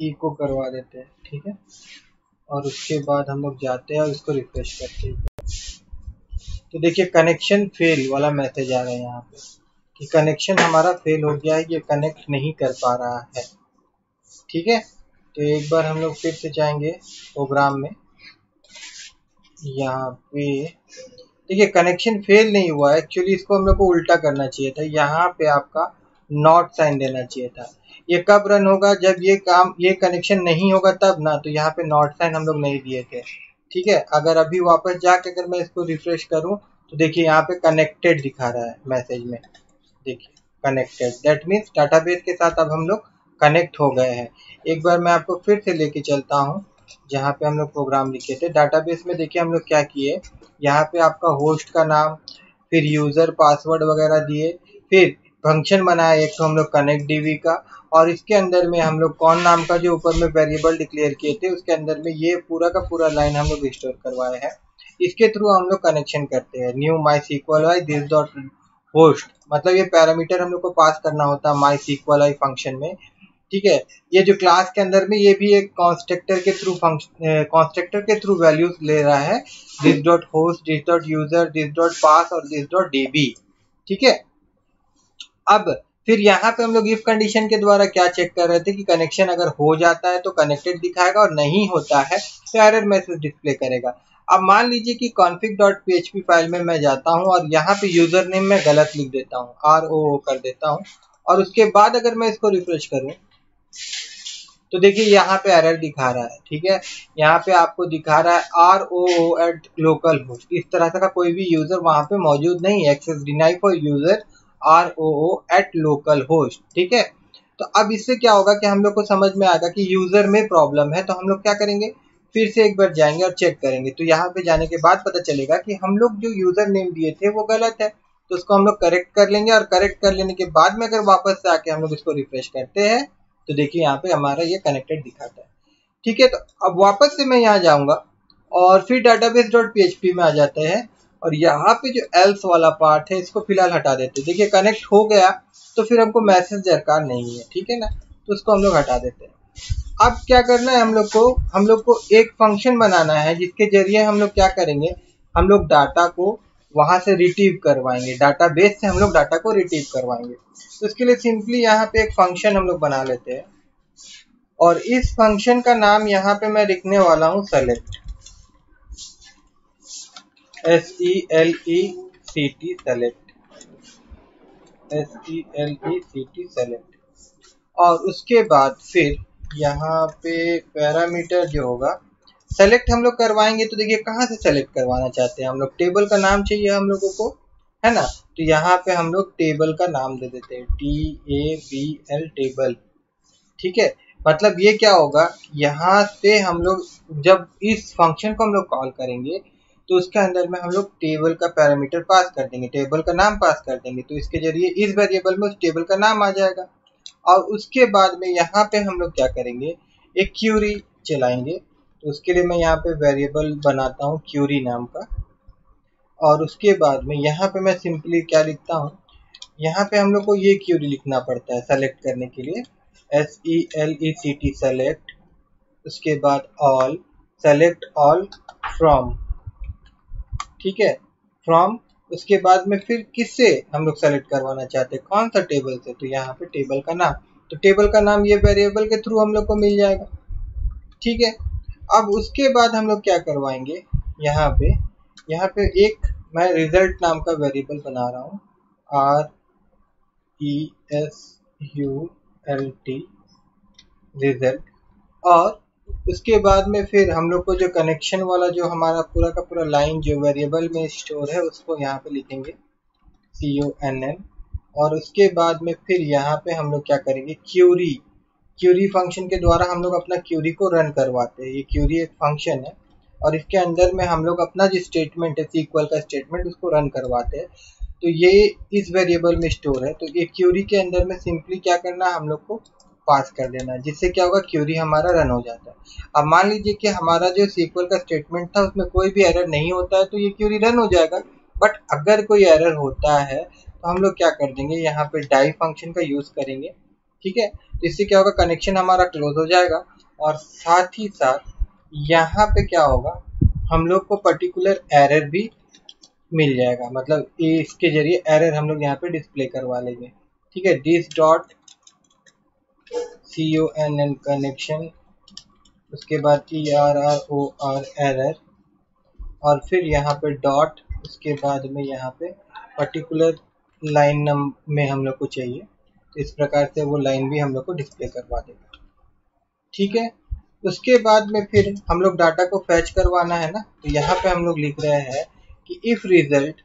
इको करवा देते हैं। ठीक है, और उसके बाद हम लोग जाते हैं और इसको रिफ्रेश करते हैं। तो देखिए कनेक्शन फेल वाला मैसेज आ रहा है यहाँ पे कि कनेक्शन हमारा फेल हो गया है, ये कनेक्ट नहीं कर पा रहा है। ठीक है, तो एक बार हम लोग फिर से जाएंगे प्रोग्राम में। यहाँ पे देखिए कनेक्शन फेल नहीं हुआ है, एक्चुअली इसको हम लोग को उल्टा करना चाहिए था। यहाँ पे आपका नॉट साइन देना चाहिए था। ये कब रन होगा, जब ये कनेक्शन नहीं होगा तब ना। तो यहाँ पे नॉट साइन हम लोग नहीं दिए थे। ठीक है, अगर अभी वापस जाके अगर मैं इसको रिफ्रेश करूं, तो देखिए यहाँ पे कनेक्टेड दिखा रहा है मैसेज में। देखिए कनेक्टेड, दैट मीन्स डाटाबेस के साथ अब हम लोग कनेक्ट हो गए हैं। एक बार मैं आपको फिर से लेके चलता हूँ जहाँ पे हम लोग प्रोग्राम लिखे थे। डाटाबेस में देखिए हम लोग क्या किए, यहाँ पे आपका होस्ट का नाम, फिर यूजर पासवर्ड वगैरह दिए, फिर फंक्शन बनाया एक तो हम लोग कनेक्ट DB का, और इसके अंदर में हम लोग कौन नाम का जो ऊपर में वेरिएबल डिक्लेयर किए थे उसके अंदर में ये पूरा का पूरा लाइन हम लोग स्टोर करवाए हैं। इसके थ्रू हम लोग कनेक्शन करते हैं। New MySQLi this dot host, मतलब ये पैरामीटर हम लोग को पास करना होता है MySQLi फंक्शन में। ठीक है, ये जो क्लास के अंदर में ये भी एक कॉन्स्ट्रक्टर के थ्रू वैल्यूज ले रहा है, this dot host, this dot user, this dot pass और दिस डॉट DB। ठीक है, अब फिर यहाँ पे हम लोग इफ कंडीशन के द्वारा क्या चेक कर रहे थे कि कनेक्शन अगर हो जाता है तो कनेक्टेड दिखाएगा, और नहीं होता है तो एरर मैसेज डिस्प्ले करेगा। अब मान लीजिए कि config.php फाइल में मैं जाता हूँ और यहाँ पे यूजर नेम में गलत लिख देता हूँ, ROO कर देता हूँ, और उसके बाद अगर मैं इसको रिफ्रेश करूँ तो देखिए यहाँ पे एरर दिखा रहा है। ठीक है, यहाँ पे आपको दिखा रहा है ROO एट लोकल होस्ट। इस तरह का कोई भी यूजर वहां पे मौजूद नहीं है, access deny for user ROO at local host. ठीक है, तो अब इससे क्या होगा कि हम लोग को समझ में आएगा कि यूजर में प्रॉब्लम है। तो हम लोग क्या करेंगे, फिर से एक बार जाएंगे और चेक करेंगे। तो यहाँ पे जाने के बाद पता चलेगा कि हम लोग जो यूजर नेम दिए थे वो गलत है, तो उसको हम लोग करेक्ट कर लेंगे। और करेक्ट कर लेने के बाद में अगर वापस से आके हम लोग इसको रिफ्रेश करते हैं तो देखिए यहाँ पे हमारा ये कनेक्टेड दिखाता है। ठीक है, तो अब वापस से मैं यहाँ जाऊंगा और फिर database.php में आ जाते हैं, और यहाँ पे जो एल्स वाला पार्ट है इसको फिलहाल हटा देते हैं। देखिए कनेक्ट हो गया तो फिर हमको मैसेज दरकार नहीं है। ठीक है ना, तो उसको हम लोग हटा देते हैं। अब क्या करना है हम लोग को एक फंक्शन बनाना है जिसके जरिए हम लोग क्या करेंगे, हम लोग डाटा को वहां से रिट्रीव करवाएंगे, डाटाबेस से हम लोग डाटा को रिट्रीव करवाएंगे। तो इसके लिए सिंपली यहाँ पे एक फंक्शन हम लोग बना लेते हैं और इस फंक्शन का नाम यहाँ पे मैं लिखने वाला हूँ select, SELECT, select, SELECT, select. और उसके बाद फिर यहाँ पे पैरामीटर जो होगा सेलेक्ट हम लोग करवाएंगे। तो देखिए कहाँ से सेलेक्ट करवाना चाहते हैं हम लोग, टेबल का नाम चाहिए हम लोगों को, है ना। तो यहाँ पे हम लोग टेबल का नाम दे देते हैं, TABL, टेबल। ठीक है, मतलब ये क्या होगा, यहाँ से हम लोग जब इस फंक्शन को हम लोग कॉल करेंगे तो उसके अंदर में हम लोग टेबल का पैरामीटर पास कर देंगे, टेबल का नाम पास कर देंगे। तो इसके जरिए इस वेरिएबल में उस टेबल का नाम आ जाएगा। और उसके बाद में यहाँ पे हम लोग क्या करेंगे, एक क्यूरी चलाएंगे। तो उसके लिए मैं यहाँ पे वेरिएबल बनाता हूँ क्यूरी नाम का। और उसके बाद में यहाँ पे मैं सिंपली क्या लिखता हूँ, यहाँ पे हम लोग को ये क्यूरी लिखना पड़ता है सेलेक्ट करने के लिए, SELECT, सेलेक्ट। उसके बाद ऑल, सेलेक्ट ऑल फ्रॉम, ठीक है, फ्रॉम। उसके बाद में फिर किससे हम लोग सेलेक्ट करवाना चाहते हैं, कौन सा टेबल से, तो यहाँ पे टेबल का नाम। तो टेबल का नाम ये वेरिएबल के थ्रू हम लोग को मिल जाएगा। ठीक है, अब उसके बाद हम लोग क्या करवाएंगे, यहाँ पे एक मैं रिजल्ट नाम का वेरिएबल बना रहा हूँ, RESULT, रिजल्ट। और उसके बाद में फिर हम लोग को जो कनेक्शन वाला जो हमारा पूरा का पूरा लाइन जो वेरिएबल में स्टोर है उसको यहाँ पे लिखेंगे CONN। और उसके बाद में फिर यहाँ पे हम लोग क्या करेंगे, क्यूरी फंक्शन के द्वारा हम लोग अपना क्यूरी को रन करवाते हैं। ये क्यूरी एक फंक्शन है और इसके अंदर में हम लोग अपना जो स्टेटमेंट है SQL का स्टेटमेंट उसको रन करवाते हैं। तो ये इस वेरिएबल में स्टोर है। तो ये क्यूरी के अंदर में सिंपली क्या करना है, हम लोग को पास कर देना है, जिससे क्या होगा, क्यूरी हमारा रन हो जाता है। अब मान लीजिए कि हमारा जो SQL का स्टेटमेंट था उसमें कोई भी एरर नहीं होता है तो ये क्यूरी रन हो जाएगा। बट अगर कोई एरर होता है तो हम लोग क्या कर देंगे, यहाँ पे डाई फंक्शन का यूज करेंगे। ठीक है, तो इससे क्या होगा, कनेक्शन हमारा क्लोज हो जाएगा। और साथ ही साथ यहाँ पे क्या होगा, हम लोग को पर्टिकुलर एरर भी मिल जाएगा, मतलब इसके जरिए एरर हम लोग यहाँ पे डिस्प्ले करवा लेंगे। ठीक है, दिस डॉट CONN कनेक्शन, उसके बाद ERROR एरर, और फिर यहाँ पे डॉट, उसके बाद में यहाँ पे पर्टिकुलर लाइन नंबर में हम लोग को चाहिए। तो इस प्रकार से वो लाइन भी हम लोग को डिस्प्ले करवा देगा। ठीक है, उसके बाद में फिर हम लोग डाटा को फैच करवाना है ना। तो यहाँ पे हम लोग लिख रहे हैं कि इफ रिजल्ट,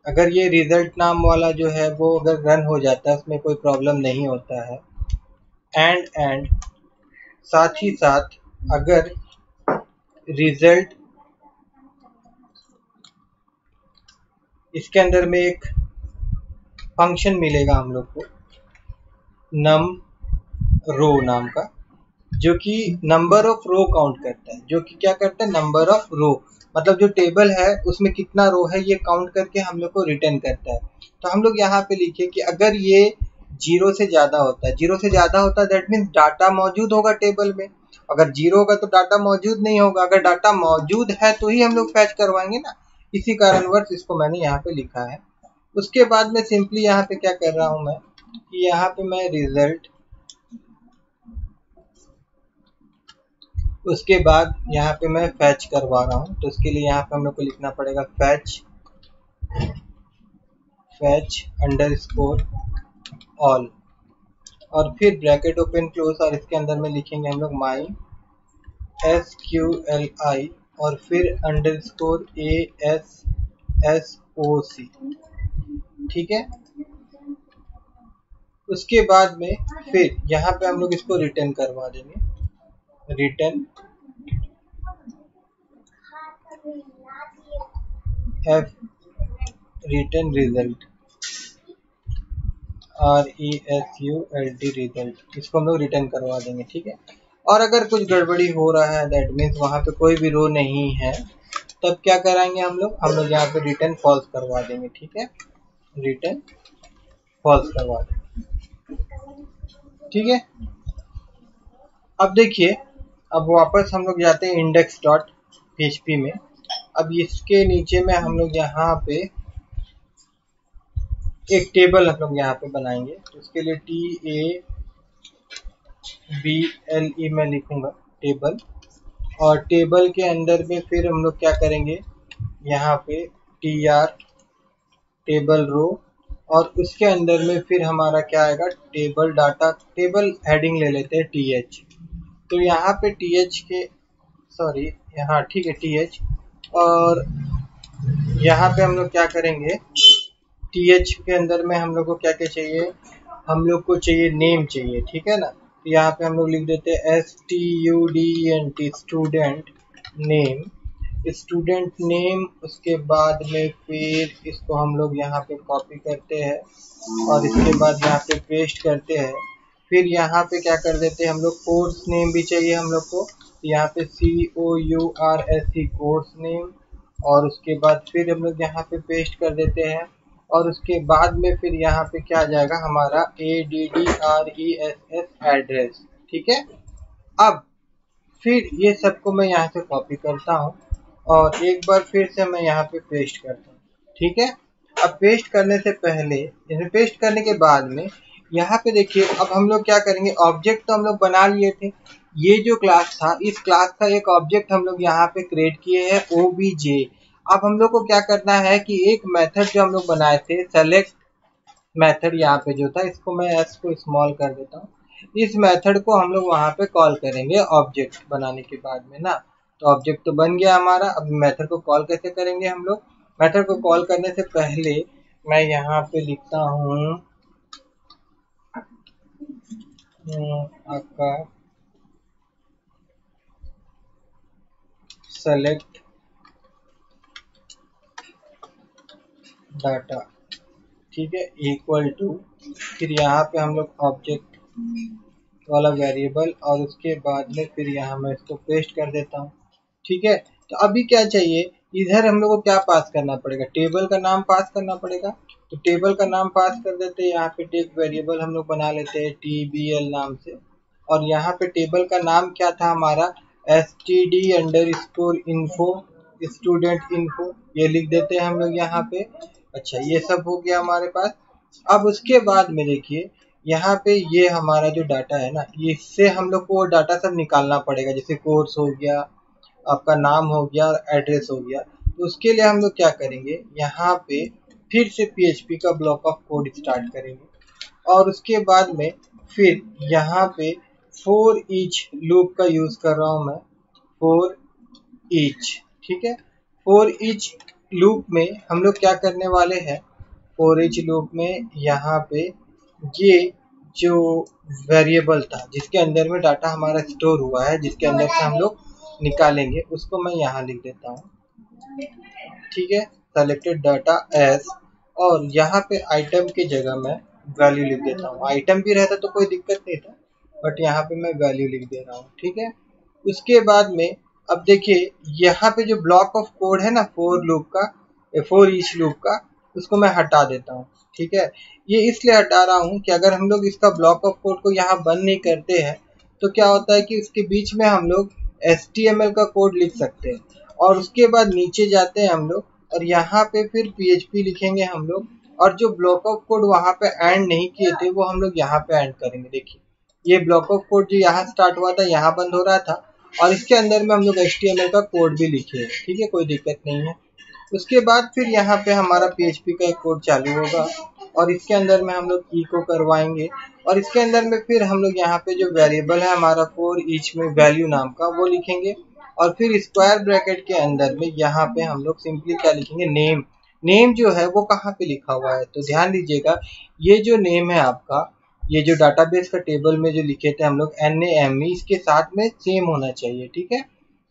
अगर ये रिजल्ट नाम वाला जो है वो अगर रन हो जाता है, उसमें कोई प्रॉब्लम नहीं होता है, एंड साथ ही साथ अगर रिजल्ट, इसके अंदर में एक फंक्शन मिलेगा हम लोग को नम रो नाम का, जो कि नंबर ऑफ रो काउंट करता है, जो कि क्या करता है, नंबर ऑफ रो, मतलब जो टेबल है उसमें कितना रो है ये काउंट करके हम लोग को रिटर्न करता है। तो हम लोग यहाँ पे लिखे कि अगर ये 0 से ज़्यादा होता है, 0 से ज़्यादा होता है दैट मीन्स डाटा मौजूद होगा टेबल में। अगर 0 होगा तो डाटा मौजूद नहीं होगा, अगर डाटा मौजूद है तो ही हम लोग फैच करवाएंगे ना। इसी कारणवश इसको मैंने यहाँ पे लिखा है। उसके बाद में सिंपली यहाँ पे क्या कर रहा हूँ मैं, कि यहाँ पे मैं रिजल्ट, उसके बाद यहाँ पे मैं फैच करवा रहा हूँ। तो उसके लिए यहाँ पे हम लोग को लिखना पड़ेगा फैच अंडरस्कोर ऑल, और फिर ब्रैकेट ओपन क्लोज, और इसके अंदर में लिखेंगे हम लोग माई SQLI, और फिर अंडरस्कोर ASSOC। ठीक है, उसके बाद में फिर यहाँ पे हम लोग इसको रिटर्न करवा देंगे, return return result, RESULT result, इसको हम लोग रिटर्न करवा देंगे। ठीक है, और अगर कुछ गड़बड़ी हो रहा है दैट मीन्स वहाँ पे कोई भी रो नहीं है, तब क्या कराएंगे हम लोग यहाँ पे रिटर्न फॉल्स करवा देंगे। ठीक है, रिटर्न फॉल्स करवा देंगे। ठीक है, अब देखिए, अब वापस हम लोग जाते हैं इंडेक्स डॉट php में। अब इसके नीचे में हम लोग यहाँ पे एक टेबल हम लोग यहाँ पे बनाएंगे। तो उसके लिए TABLE में लिखूंगा टेबल, और टेबल के अंदर में फिर हम लोग क्या करेंगे, यहाँ पे TR टेबल रो, और उसके अंदर में फिर हमारा क्या आएगा, टेबल डाटा। टेबल हेडिंग ले लेते हैं TH। तो यहाँ पे TH के, सॉरी यहाँ ठीक है TH, और यहाँ पे हम लोग क्या करेंगे, TH के अंदर में हम लोग को क्या क्या चाहिए, हम लोग को चाहिए नेम चाहिए, ठीक है ना। तो यहाँ पे हम लोग लिख देते हैं STUDENT student name, student name. उसके बाद में फिर इसको हम लोग यहाँ पे कॉपी करते हैं और इसके बाद यहाँ पे पेस्ट करते हैं। फिर यहाँ पे क्या कर देते हैं हम लोग, कोर्स नेम भी चाहिए हम लोग को, यहाँ पे COURSE कोर्स नेम, और उसके बाद फिर हम लोग यहाँ पे पेस्ट कर देते हैं। और उसके बाद में फिर यहाँ पे क्या आ जाएगा हमारा ADDRESS एड्रेस, ठीक है। अब फिर ये सबको मैं यहाँ से कॉपी करता हूँ और एक बार फिर से मैं यहाँ पे पेस्ट करता हूँ, ठीक है। अब पेस्ट करने से पहले, जैसे पेस्ट करने के बाद में यहाँ पे देखिए, अब हम लोग क्या करेंगे, ऑब्जेक्ट तो हम लोग बना लिए थे। ये जो क्लास था, इस क्लास का एक ऑब्जेक्ट हम लोग यहाँ पे क्रिएट किए हैं OBJ। अब हम लोग को क्या करना है कि एक मेथड जो हम लोग बनाए थे, सेलेक्ट मेथड यहाँ पे जो था, इसको मैं S को स्मॉल कर देता हूँ। इस मेथड को हम लोग वहाँ पे कॉल करेंगे ऑब्जेक्ट बनाने के बाद में ना। तो ऑब्जेक्ट तो बन गया हमारा। अब मेथड को कॉल कैसे करेंगे हम लोग, मेथड को कॉल करने से पहले मैं यहाँ पे लिखता हूँ आपका सेलेक्ट डाटा, ठीक है, इक्वल टू, फिर यहाँ पे हम लोग ऑब्जेक्ट वाला वेरिएबल, और उसके बाद में फिर यहाँ मैं इसको पेस्ट कर देता हूँ, ठीक है। तो अभी क्या चाहिए, इधर हम लोग को क्या पास करना पड़ेगा, टेबल का नाम पास करना पड़ेगा। तो टेबल का नाम पास कर देते हैं, यहाँ पे टेक वेरिएबल हम लोग बना लेते हैं TBL नाम से। और यहाँ पे टेबल का नाम क्या था हमारा, STD_info स्टूडेंट इन्फो, ये लिख देते हैं हम लोग यहाँ पे। अच्छा, ये सब हो गया हमारे पास। अब उसके बाद में देखिए, यहाँ पे ये हमारा जो डाटा है ना, इससे हम लोग को वो डाटा सब निकालना पड़ेगा, जैसे कोर्स हो गया, आपका नाम हो गया, एड्रेस हो गया। तो उसके लिए हम लोग क्या करेंगे, यहाँ पे फिर से PHP का ब्लॉक ऑफ कोड स्टार्ट करेंगे, और उसके बाद में फिर यहाँ पे फॉर ईच लूप का यूज कर रहा हूँ मैं, फॉर ईच, ठीक है। फॉर ईच लूप में हम लोग क्या करने वाले हैं, फॉर ईच लूप में यहाँ पे ये जो वेरिएबल था जिसके अंदर में डाटा हमारा स्टोर हुआ है, जिसके अंदर से हम लोग निकालेंगे, उसको मैं यहाँ लिख देता हूँ, ठीक है, सेलेक्टेड डाटा एस। और यहाँ पे आइटम की जगह मैं वैल्यू लिख देता हूँ। आइटम भी रहता तो कोई दिक्कत नहीं था, बट यहाँ पे मैं वैल्यू लिख दे रहा हूँ, ठीक है। उसके बाद में अब देखिए, यहाँ पे जो ब्लॉक ऑफ कोड है ना फॉर लूप का, फॉर ईच लूप का, उसको मैं हटा देता हूँ, ठीक है। ये इसलिए हटा रहा हूँ कि अगर हम लोग इसका ब्लॉक ऑफ कोड को यहाँ बंद नहीं करते हैं तो क्या होता है कि उसके बीच में हम लोग HTML का कोड लिख सकते हैं, और उसके बाद नीचे जाते हैं हम लोग और यहाँ पे फिर PHP लिखेंगे हम लोग, और जो ब्लॉक ऑफ कोड वहाँ पे एंड नहीं किए थे वो हम लोग यहाँ पे एंड करेंगे। देखिए, ये ब्लॉक ऑफ कोड जो यहाँ स्टार्ट हुआ था, यहाँ बंद हो रहा था, और इसके अंदर में हम लोग HTML का कोड भी लिखे हैं, ठीक है, कोई दिक्कत नहीं है। उसके बाद फिर यहाँ पे हमारा PHP का एक कोड चालू होगा, और इसके अंदर में हम लोग इको करवाएंगे, और इसके अंदर में फिर हम लोग यहाँ पे जो वेरिएबल है हमारा फॉर ईच में वैल्यू नाम का, वो लिखेंगे। और फिर स्क्वायर ब्रैकेट के अंदर में यहाँ पे हम लोग सिंपली क्या लिखेंगे, नेम। नेम जो है वो कहाँ पे लिखा हुआ है, तो ध्यान दीजिएगा, ये जो नेम है आपका, ये जो डाटाबेस का टेबल में जो लिखे थे हम लोग NAME, इसके साथ में सेम होना चाहिए, ठीक है।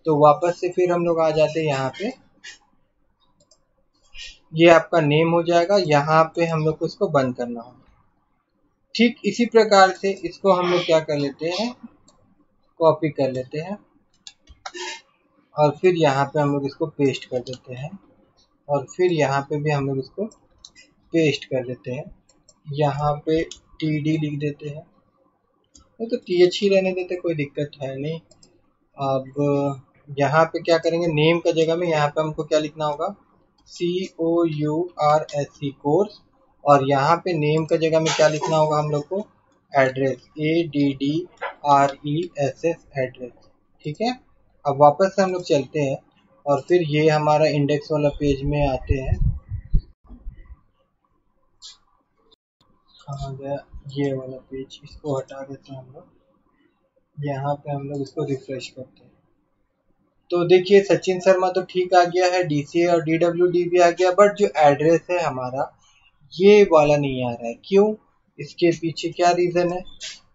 तो वापस से फिर हम लोग आ जाते हैं यहाँ पे, ये आपका नेम हो जाएगा, यहाँ पे हम लोग को इसको बंद करना होगा। ठीक इसी प्रकार से इसको हम लोग क्या कर लेते हैं, कॉपी कर लेते हैं, और फिर यहाँ पे हम लोग इसको पेस्ट कर देते हैं, और फिर यहाँ पे भी हम लोग इसको पेस्ट कर देते हैं। यहाँ पे TD लिख देते हैं, नहीं तो TH ही रहने देते, कोई दिक्कत है नहीं। अब यहाँ पे क्या करेंगे, नेम का जगह में यहाँ पे हमको क्या लिखना होगा, COURSE कोर्स, और यहाँ पे नेम का जगह में क्या लिखना होगा हम लोग को, एड्रेस, ADDRESS एड्रेस। ठीक है। अब वापस से हम लोग चलते हैं और फिर ये हमारा इंडेक्स वाला पेज में आते हैं। कहाँ गया ये वाला पेज, इसको हटा देते हैं हम लोग। यहाँ पे हम लोग इसको रिफ्रेश करते हैं तो देखिए सचिन शर्मा तो ठीक आ गया है, DCA और DWD भी आ गया, बट जो एड्रेस है हमारा ये वाला नहीं आ रहा है। क्यों, इसके पीछे क्या रीज़न है?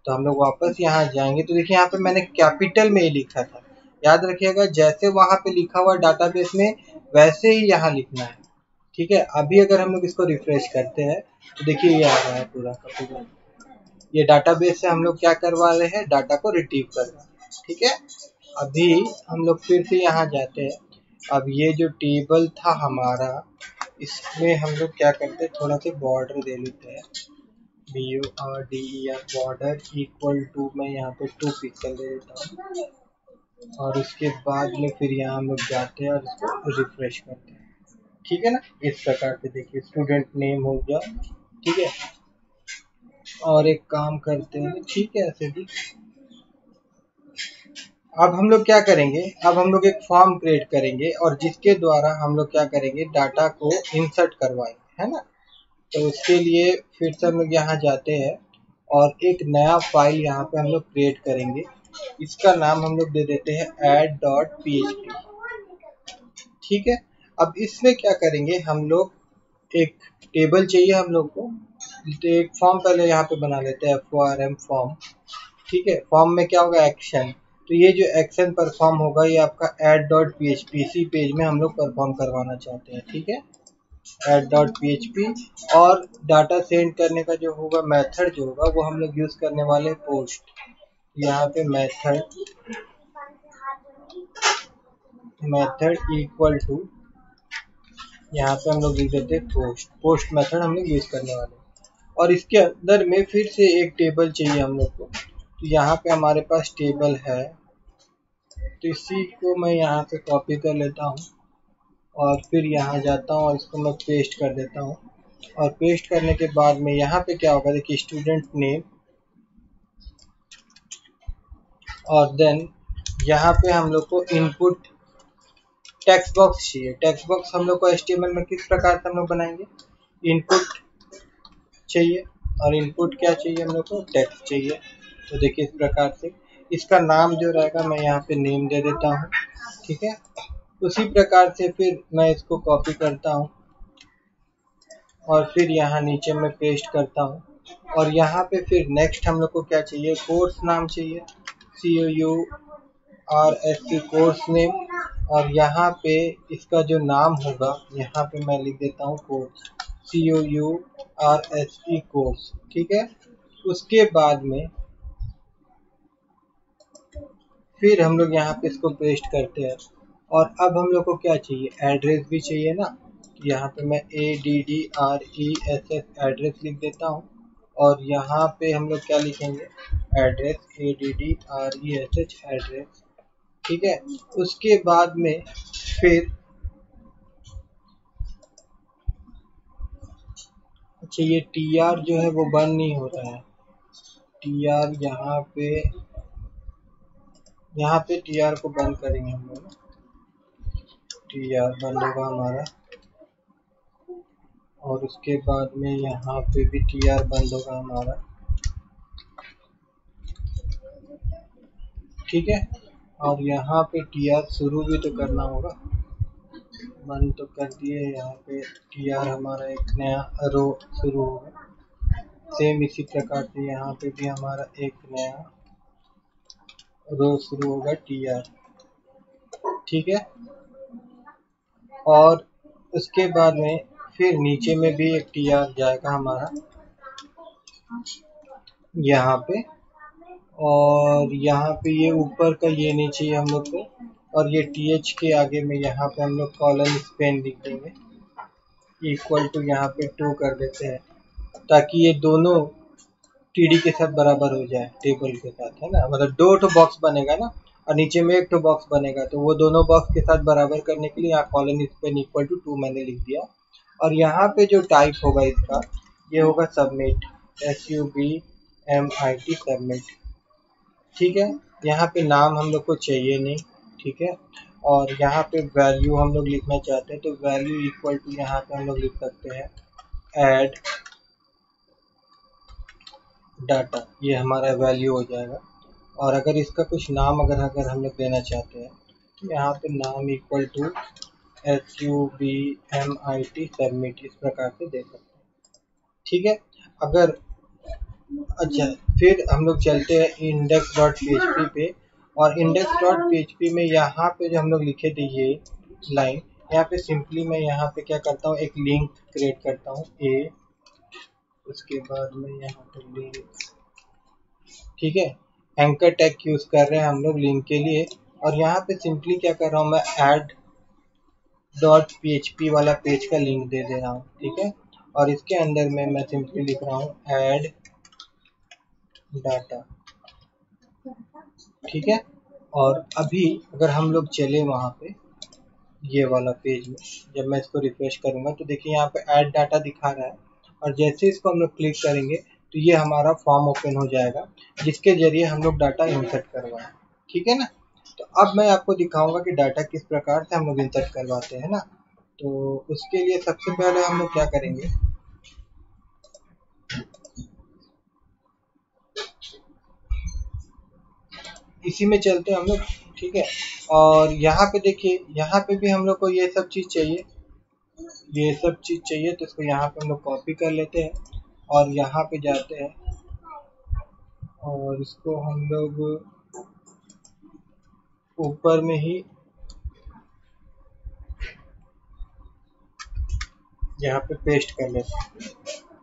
तो हम लोग वापस यहाँ जाएंगे तो देखिए यहाँ पे मैंने कैपिटल में ही लिखा था, याद रखिएगा, जैसे वहाँ पे लिखा हुआ डाटाबेस में वैसे ही यहाँ लिखना है। ठीक है। अभी अगर हम लोग इसको रिफ्रेश करते हैं तो देखिए ये आ रहा है पूरा का पूरा, ये डाटाबेस से हम लोग क्या करवा रहे हैं, डाटा को रिट्रीव कर रहे हैं। ठीक है। अभी हम लोग फिर से यहाँ जाते हैं। अब ये जो टेबल था हमारा, इसमें हम लोग क्या करते हैं, थोड़ा सा बॉर्डर दे लेते हैं, BORDER बॉर्डर इक्वल टू, मैं यहाँ पे 2 पिक्सल दे देता हूँ, और उसके बाद में फिर यहाँ हम लोग जाते हैं और इसको रिफ्रेश करते हैं। ठीक है ना, इस प्रकार से देखिए स्टूडेंट नेम हो गया। ठीक है। और एक काम करते हैं, ठीक है, ऐसे भी अब हम लोग क्या करेंगे, अब हम लोग एक फॉर्म क्रिएट करेंगे और जिसके द्वारा हम लोग क्या करेंगे, डाटा को इंसर्ट करवाएंगे, है ना। तो उसके लिए फिर से हम लोग यहाँ जाते हैं और एक नया फाइल यहाँ पे हम लोग क्रिएट करेंगे। इसका नाम हम लोग दे देते हैं add.php। ठीक है। अब इसमें क्या करेंगे हम लोग, एक टेबल चाहिए हम लोग को, तो एक फॉर्म पहले यहाँ पे बना लेते हैं, FORM फॉर्म। ठीक है। फॉर्म में क्या होगा, एक्शन, तो ये जो एक्शन परफॉर्म होगा ये आपका add.php, इसी पेज में हम लोग परफॉर्म करवाना चाहते हैं। ठीक है। add.php, और डाटा सेंड करने का जो होगा मेथड जो होगा वो हम लोग यूज करने वाले पोस्ट। यहाँ पे मेथड इक्वल टू, यहाँ पे हम लोग लिख देते हैं पोस्ट मेथड हम लोग यूज करने वाले, और इसके अंदर में फिर से एक टेबल चाहिए हम लोग को। तो यहाँ पे हमारे पास टेबल है, तो इसी को मैं यहाँ से कॉपी कर लेता हूँ और फिर यहाँ जाता हूँ और इसको मैं पेस्ट कर देता हूँ। और पेस्ट करने के बाद में यहाँ पे क्या होगा, देखिए स्टूडेंट नेम, और देन यहाँ पे हम लोग को इनपुट टेक्स्ट बॉक्स चाहिए। टेक्स्ट बॉक्स हम लोग को HTML में किस प्रकार से हम लोग बनाएंगे, इनपुट चाहिए, और इनपुट क्या चाहिए हम लोग को, टेक्स्ट चाहिए। तो देखिए इस प्रकार से इसका नाम जो रहेगा मैं यहाँ पे नेम दे देता हूँ। ठीक है। उसी प्रकार से फिर मैं इसको कॉपी करता हूँ और फिर यहाँ नीचे में पेस्ट करता हूँ, और यहाँ पे फिर नेक्स्ट हम लोग को क्या चाहिए, कोर्स नाम चाहिए, COURSE कोर्स नेम, और यहाँ पे इसका जो नाम होगा यहाँ पे मैं लिख देता हूँ कोर्स, COURSE कोर्स। ठीक है। उसके बाद में फिर हम लोग यहाँ पे इसको पेस्ट करते हैं, और अब हम लोग को क्या चाहिए, एड्रेस भी चाहिए ना। यहाँ पे मैं ADDRESS एड्रेस लिख देता हूँ, और यहाँ पे हम लोग क्या लिखेंगे, एड्रेस, ADDRESS एड्रेस। ठीक है। उसके बाद में फिर अच्छा, ये TR जो है वो बंद नहीं हो रहा है, TR यहाँ पे TR को बंद करेंगे हम लोग, TR बंद होगा हमारा, और उसके बाद में यहाँ पे भी TR बंद होगा हमारा। ठीक है। और यहाँ पे TR शुरू भी तो करना होगा, बंद तो कर दिए, यहाँ पे TR हमारा एक नया रो शुरू होगा। सेम इसी प्रकार से यहाँ पे भी हमारा एक नया रो शुरू होगा, TR। ठीक है। और उसके बाद में फिर नीचे में भी एक TR जाएगा हमारा यहाँ पे, और यहाँ पे ये ऊपर का ये नहीं चाहिए हम लोग को, और ये TH के आगे में यहाँ पे हम लोग कॉलन स्पेन लिख देंगे, इक्वल टू यहाँ पे 2 कर देते हैं, ताकि ये दोनों टीडी के साथ बराबर हो जाए, टेबल के साथ, है ना, मतलब दो ठो बॉक्स बनेगा ना और नीचे में एक ठो बॉक्स बनेगा, तो वो दोनों बॉक्स के साथ बराबर करने के लिए यहाँ कॉलन स्पेन इक्वल टू 2 मैंने लिख दिया। और यहाँ पे जो टाइप होगा इसका, ये होगा सबमिट, SUBMIT सबमिट। ठीक है, यहाँ पे नाम हम लोग को चाहिए नहीं, ठीक है। और यहाँ पे वैल्यू हम लोग लिखना चाहते हैं, तो वैल्यू इक्वल टू यहाँ पे हम लोग लिख सकते हैं ऐड डाटा, ये हमारा वैल्यू हो जाएगा। और अगर इसका कुछ नाम अगर हम लोग देना चाहते हैं, तो यहाँ पे नाम इक्वल टू SUBMIT सबमिट, इस प्रकार से दे सकते हैं। ठीक है, अगर अच्छा, फिर हम लोग चलते हैं index.php पे, और index.php में यहाँ पे जो हम लोग लिखे थे ये लाइन, यहाँ पे सिंपली मैं यहाँ पे क्या करता हूँ, एक लिंक क्रिएट करता हूँ ए, उसके बाद में यहाँ पे लिंक, ठीक है, एंकर टैग यूज कर रहे हैं हम लोग लिंक के लिए। और यहाँ पे सिंपली क्या कर रहा हूँ मैं, add.php वाला पेज का लिंक दे दे रहा हूँ, ठीक है। और इसके अंदर में मैं सिंपली लिख रहा हूँ ऐड डाटा, ठीक है। और अभी अगर हम लोग चले वहाँ पे ये वाला पेज में, जब मैं इसको रिफ्रेश करूँगा तो देखिए यहाँ पे ऐड डाटा दिखा रहा है, और जैसे इसको हम लोग क्लिक करेंगे तो ये हमारा फॉर्म ओपन हो जाएगा, जिसके जरिए हम लोग डाटा इंसर्ट करवाएं, ठीक है ना। तो अब मैं आपको दिखाऊंगा कि डाटा किस प्रकार से हम लोग इंसर्ट करवाते हैं ना। तो उसके लिए सबसे पहले हम लोग क्या करेंगे, इसी में चलते हैं हम लोग, ठीक है। और यहाँ पे देखिए, यहाँ पे भी हम लोग को ये सब चीज़ चाहिए, ये सब चीज़ चाहिए, तो इसको यहाँ पे हम लोग कॉपी कर लेते हैं और यहाँ पे जाते हैं और इसको हम लोग ऊपर में ही यहाँ पे पेस्ट कर लेते हैं,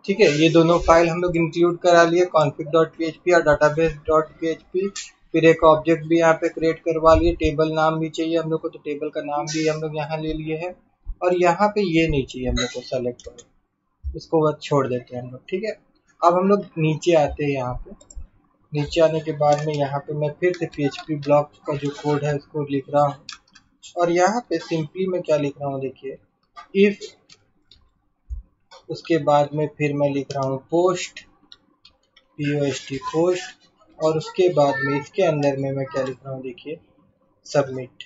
ठीक है। ये दोनों फाइल हम लोग इंक्लूड करा लिए, config.php और database.php। फिर एक ऑब्जेक्ट भी यहाँ पे क्रिएट करवा लिए, टेबल नाम भी चाहिए हम लोग को, तो टेबल का नाम भी हम लोग यहाँ ले लिए हैं। और यहाँ पे ये नहीं चाहिए हम लोग को, सेलेक्ट करो, इसको बस छोड़ देते हैं हम लोग, ठीक है। अब हम लोग नीचे आते हैं, यहाँ पे नीचे आने के बाद में यहाँ पे मैं फिर से PHP ब्लॉक का जो कोड है उसको लिख रहा हूँ। और यहाँ पे सिंपली मैं क्या लिख रहा हूँ देखिए, इफ, उसके बाद में फिर मैं लिख रहा हूँ पोस्ट, पोस्ट, और उसके बाद में इसके अंदर में मैं क्या लिख रहा हूँ देखिए, सबमिट,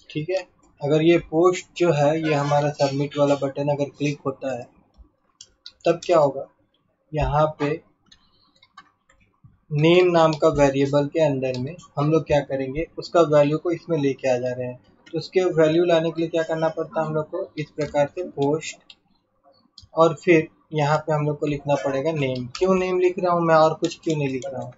ठीक है। अगर ये पोस्ट जो है, ये हमारा सबमिट वाला बटन अगर क्लिक होता है तब क्या होगा, यहाँ पे नेम नाम का वेरिएबल के अंदर में हम लोग क्या करेंगे, उसका वैल्यू को इसमें लेके आ जा रहे हैं। तो उसके वैल्यू लाने के लिए क्या करना पड़ता है हम लोग को, इस प्रकार से पोस्ट, और फिर यहाँ पे हम लोग को लिखना पड़ेगा नेम। क्यों नेम लिख रहा हूँ मैं, और कुछ क्यों नहीं लिख रहा हूँ,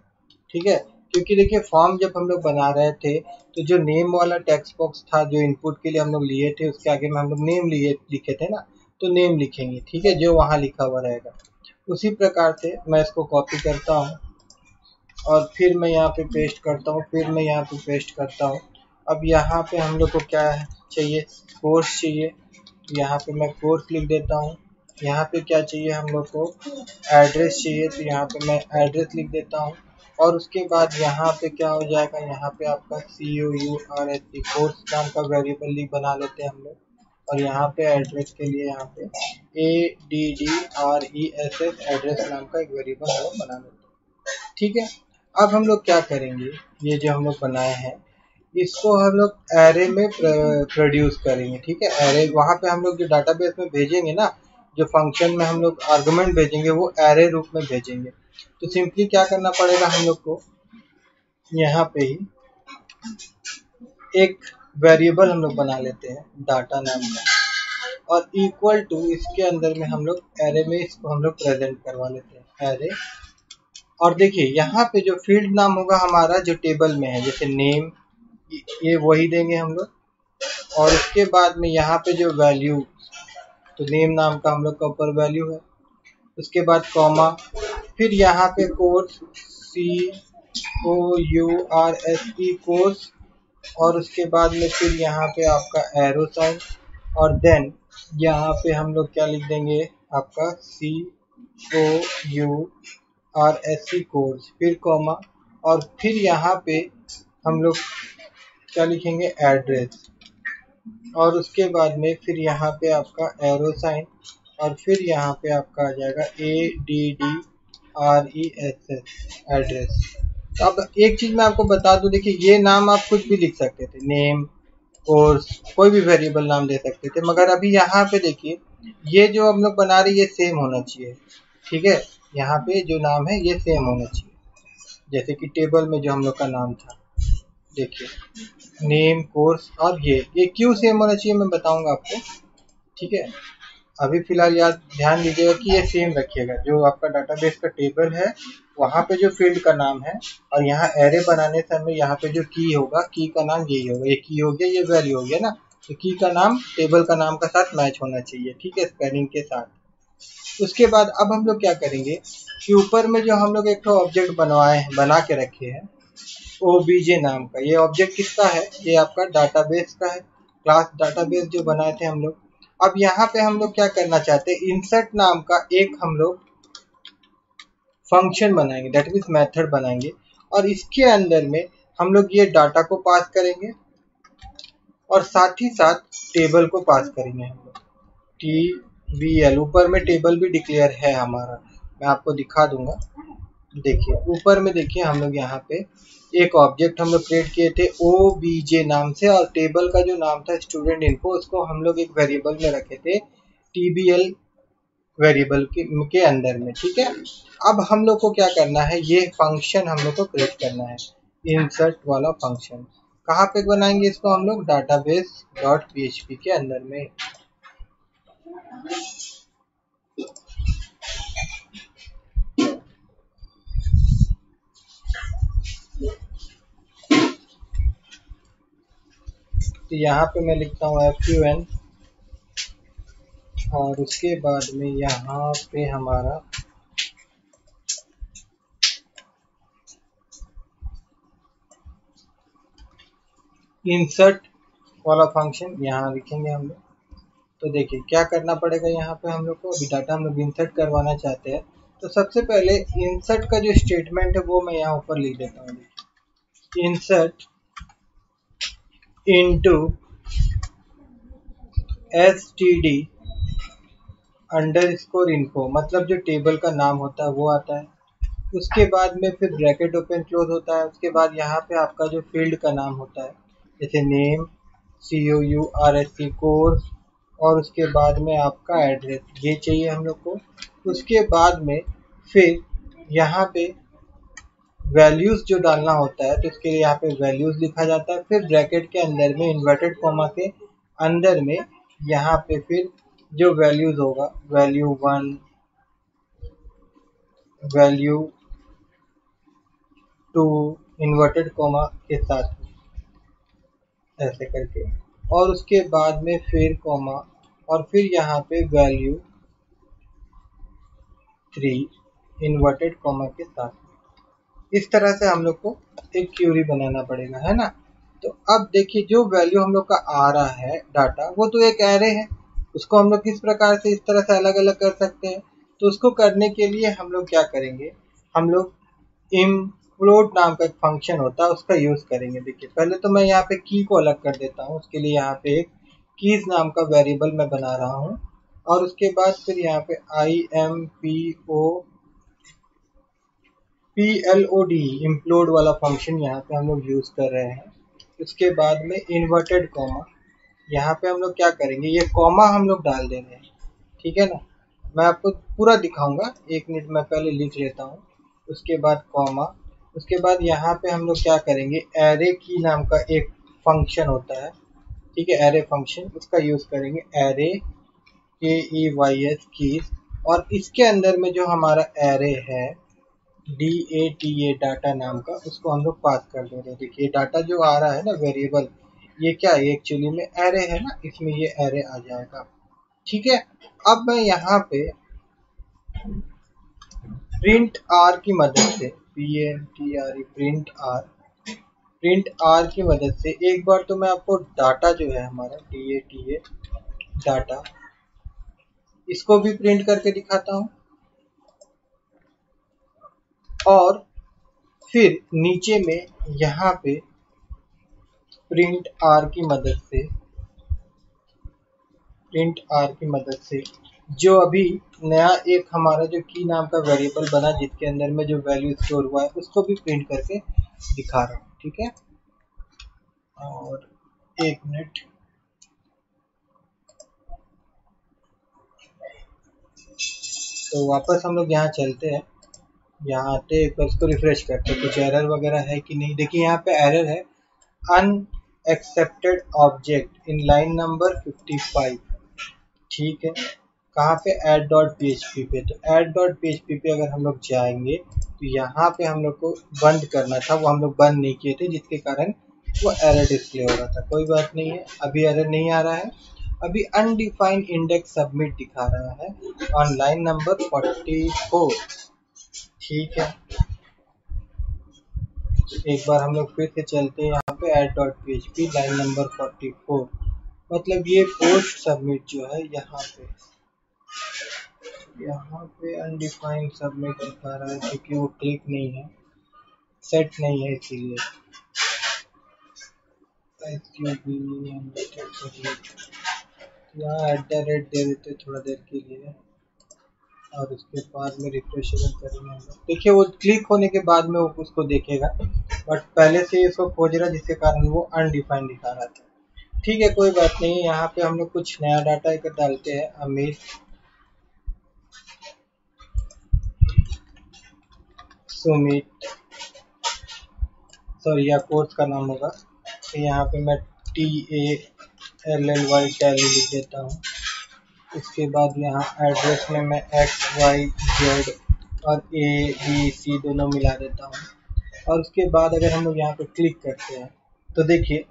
ठीक है। क्योंकि देखिए फॉर्म जब हम लोग बना रहे थे, तो जो नेम वाला टेक्स्ट बॉक्स था जो इनपुट के लिए हम लोग लिए थे, उसके आगे में हम लोग नेम लिखे थे ना, तो नेम लिखेंगे, ठीक है, जो वहाँ लिखा हुआ रहेगा। उसी प्रकार से मैं इसको कॉपी करता हूँ और फिर मैं यहाँ पे पेस्ट करता हूँ, फिर मैं यहाँ पे पेस्ट करता हूँ। अब यहाँ पे हम लोग को क्या चाहिए, कोर्स चाहिए, यहाँ पे मैं कोर्स लिख देता हूँ। यहाँ पे क्या चाहिए हम लोग को, एड्रेस चाहिए, तो यहाँ पे मैं एड्रेस लिख देता हूँ। और उसके बाद यहाँ पे क्या हो जाएगा, यहाँ पे आपका COURS कोर्स नाम का वेरिएबल लिख बना लेते हैं हम लोग। और यहाँ पे एड्रेस के लिए यहाँ पे ADDRESS एड्रेस नाम का एक वेरिएबल हम लोग बना लेते हैं, ठीक है। अब हम लोग क्या करेंगे, ये जो हम लोग बनाए हैं इसको हम लोग एरे में प्रोड्यूस करेंगे, ठीक है। एरे वहाँ पे हम लोग जो डाटाबेस में भेजेंगे ना, जो फंक्शन में हम लोग आर्गुमेंट भेजेंगे वो एरे रूप में भेजेंगे। तो सिंपली क्या करना पड़ेगा हम लोग को, यहाँ पे ही एक वेरिएबल हम लोग बना लेते हैं डाटा नाम का, और इक्वल टू इसके अंदर में हम लोग एरे में इसको हम लोग प्रेजेंट करवा लेते हैं, एरे। और देखिए यहाँ पे जो फील्ड नाम होगा हमारा जो टेबल में है, जैसे नेम, ये वही देंगे हम लोग। और उसके बाद में यहाँ पे जो वैल्यू, तो नेम नाम का हम लोग का ऊपर वैल्यू है, उसके बाद कॉमा, फिर यहाँ पे कोर्स, COURSE कोर्स, और उसके बाद में फिर यहाँ पे आपका एरो साइन, और देन यहाँ पे हम लोग क्या लिख देंगे, आपका COURSE कोर्स, फिर कॉमा, और फिर यहाँ पे हम लोग क्या लिखेंगे, एड्रेस, और उसके बाद में फिर यहाँ पे आपका एरो साइन, और फिर यहाँ पे आपका आ जाएगा ADDRESS, एड्रेस। तो अब एक चीज मैं आपको बता दूं, देखिए ये नाम आप कुछ भी लिख सकते थे, नेम, कोर्स, कोई भी वेरिएबल नाम दे सकते थे, मगर अभी यहाँ पे देखिए ये जो हम लोग बना रहे ये सेम होना चाहिए, ठीक है। यहाँ पे जो नाम है ये सेम होना चाहिए, जैसे कि टेबल में जो हम लोग का नाम था, देखिए नेम, कोर्स, और ये क्यों सेम होना चाहिए मैं बताऊंगा आपको, ठीक है। अभी फिलहाल याद ध्यान दीजिएगा कि ये सेम रखिएगा, जो आपका डाटाबेस का टेबल है वहाँ पे जो फील्ड का नाम है, और यहाँ एरे बनाने समय यहाँ पे जो की होगा, की का नाम यही होगा, ये की हो गया, ये वैल्यू हो गया ना, तो की का नाम टेबल का नाम का साथ मैच होना चाहिए, ठीक है, स्पेलिंग के साथ। उसके बाद अब हम लोग क्या करेंगे कि ऊपर में जो हम लोग एक ऑब्जेक्ट बना के रखे हैं OBJ नाम का, ये ऑब्जेक्ट किसका है, ये आपका डाटाबेस का है, क्लास डाटाबेस जो बनाए थे हम लोग। अब यहाँ पे हम लोग क्या करना चाहते हैं, इंसर्ट नाम का एक हम लोग फंक्शन बनाएंगे, दैट मीन्स मेथड बनाएंगे, और इसके अंदर में हम लोग ये डाटा को पास करेंगे और साथ ही साथ टेबल को पास करेंगे हम लोग, TBL, ऊपर में टेबल भी डिक्लेयर है हमारा, मैं आपको दिखा दूंगा। देखिए ऊपर में देखिए हम लोग यहाँ पे एक ऑब्जेक्ट हम लोग क्रिएट किए थे OBJ नाम से, और टेबल का जो नाम था स्टूडेंट इन्फो, उसको हम लोग एक वेरिएबल में रखे थे TBL वेरिएबल के अंदर में, ठीक है। अब हम लोग को क्या करना है, ये फंक्शन हम लोग को क्रिएट करना है, इंसर्ट वाला फंक्शन। कहाँ पे बनाएंगे इसको हम लोग, database.php के अंदर में। तो यहाँ पे मैं लिखता हूँ FUN, और उसके बाद में यहाँ पे हमारा इंसर्ट वाला फंक्शन यहाँ लिखेंगे हम लोग। तो देखिए क्या करना पड़ेगा यहाँ पे हम लोग को, अभी डाटा हम लोग इंसर्ट करवाना चाहते हैं, तो सबसे पहले इंसर्ट का जो स्टेटमेंट है वो मैं यहाँ ऊपर लिख देता हूँ, insert into std underscore info, मतलब जो टेबल का नाम होता है वो आता है, उसके बाद में फिर ब्रैकेट ओपन क्लोज होता है, उसके बाद यहाँ पे आपका जो फील्ड का नाम होता है, जैसे नेम, COURSE कोर्स, और उसके बाद में आपका एड्रेस, ये चाहिए हम लोग को। उसके बाद में फिर यहाँ पे वैल्यूज जो डालना होता है, तो उसके लिए यहाँ पे वैल्यूज लिखा जाता है, फिर ब्रैकेट के अंदर में इन्वर्टेड कॉमा के अंदर में यहाँ पे फिर जो वैल्यूज होगा, वैल्यू 1, वैल्यू 2, इन्वर्टेड कॉमा के साथ ऐसे करके, और उसके बाद में फिर कॉमा, और फिर यहाँ पे वैल्यू 3 इन्वर्टेड कॉमा के साथ। इस तरह से हम लोग को एक क्यूरी बनाना पड़ेगा, है ना। तो अब देखिए जो वैल्यू हम लोग का आ रहा है डाटा, वो तो एक एरे है, उसको हम लोग किस प्रकार से इस तरह से अलग अलग कर सकते हैं। तो उसको करने के लिए हम लोग क्या करेंगे, हम लोग implode नाम का एक फंक्शन होता है, उसका यूज करेंगे। देखिए पहले तो मैं यहाँ पे की को अलग कर देता हूँ, उसके लिए यहाँ पे एक कीज नाम का वेरिएबल मैं बना रहा हूँ, और उसके बाद फिर यहाँ पे implode implode वाला फंक्शन यहाँ पे हम लोग यूज कर रहे हैं। उसके बाद में इन्वर्टेड कॉमा, यहाँ पे हम लोग क्या करेंगे, ये कॉमा हम लोग डाल देंगे, ठीक है ना। मैं आपको पूरा दिखाऊंगा, 1 मिनट मैं पहले लिख लेता हूँ। उसके बाद कॉमा, उसके बाद यहाँ पे हम लोग क्या करेंगे, एरे की नाम का एक फंक्शन होता है, ठीक है, एरे फंक्शन, उसका यूज करेंगे, एरे KEYS कीज, और इसके अंदर में जो हमारा एरे है DATA डाटा नाम का, उसको हम लोग पास कर दे रहे हैं। देखिए डाटा जो आ रहा है ना वेरिएबल, ये क्या है, एक्चुअली में एरे है ना, इसमें ये एरे आ जाएगा, ठीक है। अब मैं यहाँ पे प्रिंट आर की मदद से, प्रिंट आर की मदद से एक बार तो मैं आपको डाटा जो है हमारा DATA डाटा, इसको भी प्रिंट करके दिखाता हूँ। और फिर नीचे में यहाँ पे प्रिंट आर की मदद से जो अभी नया एक हमारा जो की नाम का वेरिएबल बना जिसके अंदर में जो वैल्यू स्टोर हुआ है उसको भी प्रिंट करके दिखा रहा हूँ। ठीक है, और एक मिनट, तो वापस हम लोग यहाँ चलते हैं, यहाँ आते एक बार इसको रिफ्रेश करते हैं कुछ एरर वगैरह है कि नहीं। देखिए यहाँ पे एरर है unaccepted object in line number 55। ठीक है, कहाँ पे add.php पे, तो add.php पे अगर हम लोग जाएंगे तो यहाँ पे हम लोग को बंद करना था, वो हम लोग बंद नहीं किए थे जिसके कारण वो एरर डिस्प्ले हो रहा था। कोई बात नहीं है, अभी एरर नहीं आ रहा है। अभी अनडिफाइंड इंडेक्स सबमिट दिखा रहा है ऑन लाइन नंबर 44। ठीक है, एक बार हम लोग फिर से चलते हैं यहाँ पे add.php लाइन नंबर 44, मतलब ये पोस्ट सबमिट जो है यहाँ पे अनडिफाइंड सबमिट दिखा रहा है क्योंकि वो क्लिक नहीं है, सेट नहीं है, इसीलिए यहाँ @ दे देते थोड़ा देर के लिए और उसके बाद में रिफ्रेश करेंगे। देखिए वो क्लिक होने के बाद में वो उसको देखेगा, बट पहले से इसको खोज रहा जिसके कारण वो अनडिफाइंड दिखा रहा था। ठीक है, कोई बात नहीं। यहाँ पे हम लोग कुछ नया डाटा एक डालते हैं, अमित सुमित, सॉरी या कोर्स का नाम होगा, तो यहाँ पे मैं TALLY टैली लिख देता हूँ। उसके बाद यहाँ एड्रेस में मैं XYZ और ABC दोनों मिला देता हूँ। और उसके बाद अगर हम लोग यहाँ पे क्लिक करते हैं तो देखिए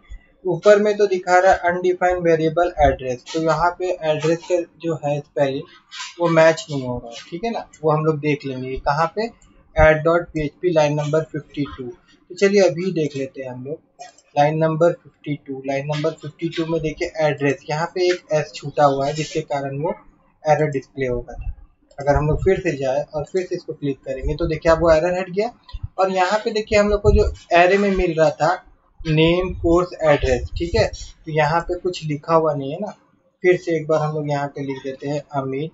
ऊपर में तो दिखा रहा है अनडिफाइंड वेरिएबल एड्रेस, तो यहाँ पे एड्रेस का जो है स्पेलिंग वो मैच नहीं हो रहा है। ठीक है ना, वो हम लोग देख लेंगे कहाँ पे add.php लाइन नंबर 52। तो चलिए अभी देख लेते हैं हम लोग लाइन नंबर 52 में देखिए एड्रेस, यहाँ पे एक S छूटा हुआ है जिसके कारण वो एरर डिस्प्ले होगा था। अगर हम लोग फिर से जाए और फिर से इसको क्लिक करेंगे तो देखिए अब वो एरर हट गया। और यहाँ पे देखिए हम लोग को जो एरे में मिल रहा था नेम कोर्स एड्रेस, ठीक है, तो यहाँ पे कुछ लिखा हुआ नहीं है ना। फिर से एक बार हम लोग यहाँ पे लिख देते हैं अमित,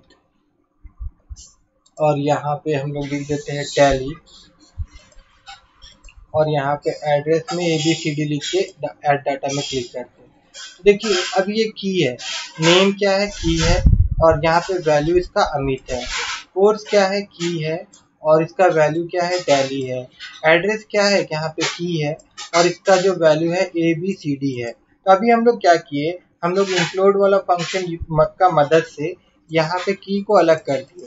और यहाँ पे हम लोग लिख देते हैं टैली, और यहाँ पे एड्रेस में ABCD लिख के ऐड डाटा में क्लिक करते हैं। देखिए अब ये की है, नेम क्या है, की है, और यहाँ पे वैल्यू इसका अमित है। कोर्स क्या है, की है, और इसका वैल्यू क्या है, टैली है। एड्रेस क्या है, यहाँ पे की है, और इसका जो वैल्यू है ABCD है। तो अभी हम लोग क्या किए, हम लोग इंक्लूड वाला फंक्शन का मदद से यहाँ पे की को अलग कर दिए।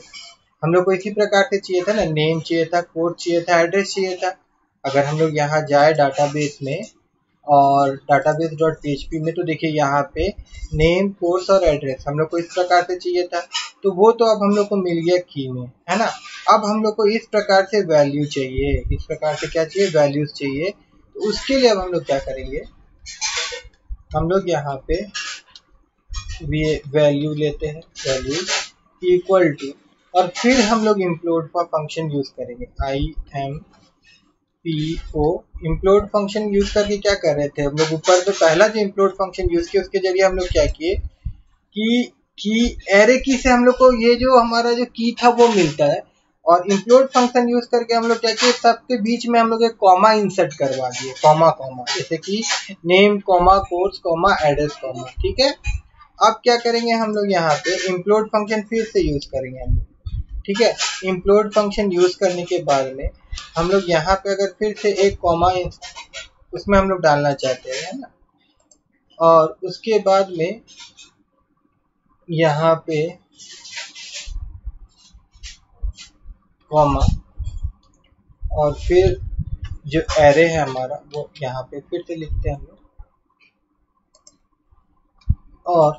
हम लोग को इसी प्रकार से चाहिए था ना, नेम चाहिए था, कोर्स चाहिए था, एड्रेस चाहिए था। अगर हम लोग यहाँ जाए डाटाबेस में और database.php में, तो देखिए यहाँ पे नेम कोर्स और एड्रेस हम लोग को इस प्रकार से चाहिए था, तो वो तो अब हम लोग को मिल गया की में, है ना। अब हम लोग को इस प्रकार से वैल्यू चाहिए, इस प्रकार से क्या चाहिए, वैल्यूज चाहिए। तो उसके लिए अब हम लोग क्या करेंगे, हम लोग यहाँ पे वैल्यू लेते हैं, वैल्यू इक्वल टू, और फिर हम लोग इम्प्लोड का फंक्शन यूज करेंगे, IMPO। इम्प्लोड फंक्शन यूज करके क्या कर रहे थे हम लोग, ऊपर तो पहला जो इम्प्लोड फंक्शन यूज किया उसके जरिए हम लोग क्या किए कि एरे की से हम लोग को ये जो हमारा जो की था वो मिलता है, और इम्प्लोड फंक्शन यूज करके हम लोग क्या किए, सबके बीच में हम लोग एक कॉमा इंसर्ट करवा दिए, कॉमा, जैसे कि name comma course comma address comma. ठीक है, अब क्या करेंगे हम लोग, यहाँ पे इम्प्लोड फंक्शन फिर से यूज करेंगे हम लोग। ठीक है, इम्प्लोड फंक्शन यूज करने के बाद में हम लोग यहाँ पे अगर फिर से एक कॉमा उसमें हम लोग डालना चाहते हैं, है ना, और उसके बाद में यहाँ पे कॉमा, और फिर जो एरे है हमारा वो यहाँ पे फिर से लिखते हैं हम लोग, और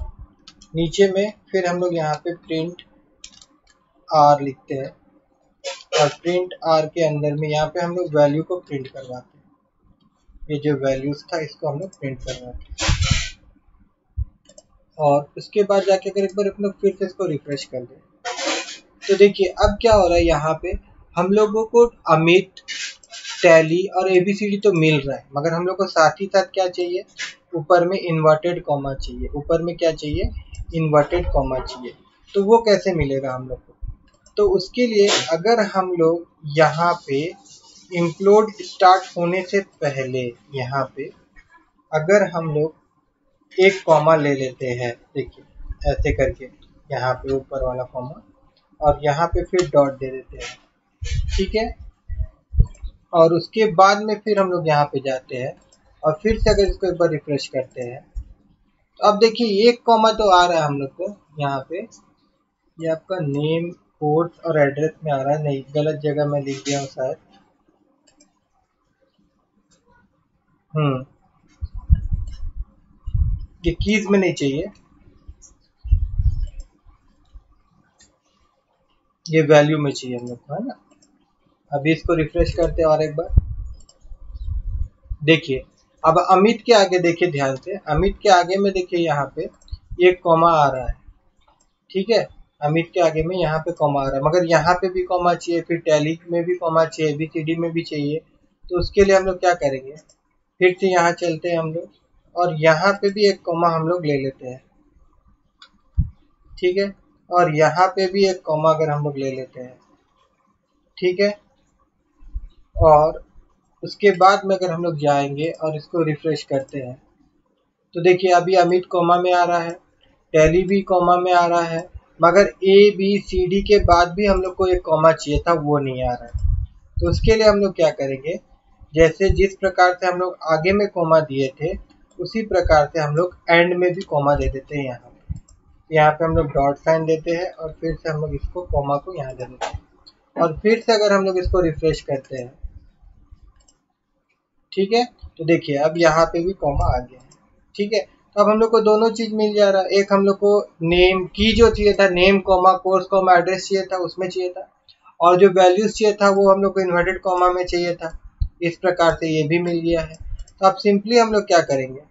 नीचे में फिर हम लोग यहाँ पे प्रिंट आर लिखते हैं, और प्रिंट आर के अंदर में यहाँ पे हम लोग वैल्यू को प्रिंट करवाते हैं। ये जो वैल्यूज था इसको हम लोग प्रिंट करवाते हैं, और उसके बाद जाके अगर एक बार हम लोग फिर से इसको रिफ्रेश कर दें तो देखिए अब क्या हो रहा है, यहाँ पे हम लोगों को अमित, टैली और एबीसीडी तो मिल रहा है, मगर हम लोग को साथ ही साथ क्या चाहिए, ऊपर में इन्वर्टेड कॉमा चाहिए। ऊपर में क्या चाहिए, इन्वर्टेड कॉमा चाहिए। तो वो कैसे मिलेगा हम लोग को? तो उसके लिए अगर हम लोग यहाँ पे इम्प्लोड स्टार्ट होने से पहले यहाँ पे अगर हम लोग एक कॉमा ले लेते हैं, देखिए ऐसे करके यहाँ पे ऊपर वाला कॉमा, और यहाँ पे फिर डॉट दे देते हैं, ठीक है। और उसके बाद में फिर हम लोग यहाँ पे जाते हैं और फिर से अगर इसको एक बार रिफ्रेश करते हैं तो अब देखिए एक कॉमा तो आ रहा है हम लोग को यहाँ पे। ये आपका नेम, कोर्स और एड्रेस में आ रहा है, नहीं गलत जगह में लिख दिया हूँ शायद। ये कीज में नहीं चाहिए, ये वैल्यू में चाहिए हम लोग को, है ना। अभी इसको रिफ्रेश करते हैं और एक बार देखिए। अब अमित के आगे देखिए ध्यान से, अमित के आगे में देखिए यहाँ पे एक कॉमा आ रहा है, ठीक है। अमित के आगे में यहाँ पे कॉमा आ रहा है, मगर यहाँ पे भी कॉमा चाहिए, फिर टैली में भी कॉमा चाहिए, एबीसीडी में भी चाहिए। तो उसके लिए हम लोग क्या करेंगे, फिर से यहाँ चलते हैं हम लोग और यहाँ पे भी एक कॉमा हम लोग ले लेते हैं, ठीक है। और यहाँ पे भी एक कॉमा अगर हम लोग ले लेते हैं, ठीक है। और उसके बाद में अगर हम लोग जाएंगे और इसको रिफ्रेश करते हैं तो देखिए अभी अमित कॉमा में आ रहा है, टैली भी कॉमा में आ रहा है, मगर ए बी सी डी के बाद भी हम लोग को एक कॉमा चाहिए था, वो नहीं आ रहा है। तो उसके लिए हम लोग क्या करेंगे, जैसे जिस प्रकार से हम लोग आगे में कॉमा दिए थे उसी प्रकार से हम लोग एंड में भी कॉमा दे देते हैं। यहाँ पे हम लोग डॉट साइन देते हैं और फिर से हम लोग इसको कॉमा को यहाँ दे देते हैं और फिर से अगर हम लोग इसको रिफ्रेश करते हैं, ठीक है, तो देखिए अब यहाँ पे भी कॉमा आ गया है, ठीक है। तो अब हम लोग को दोनों चीज मिल जा रहा है। एक हम लोग को नेम की जो चाहिए था, name comma course comma address चाहिए था, उसमें चाहिए था, और जो वैल्यूज चाहिए था वो हम लोग को इन्वर्टेड कॉमा में चाहिए था। इस प्रकार से ये भी मिल गया है। तो अब सिंपली हम लोग क्या करेंगे,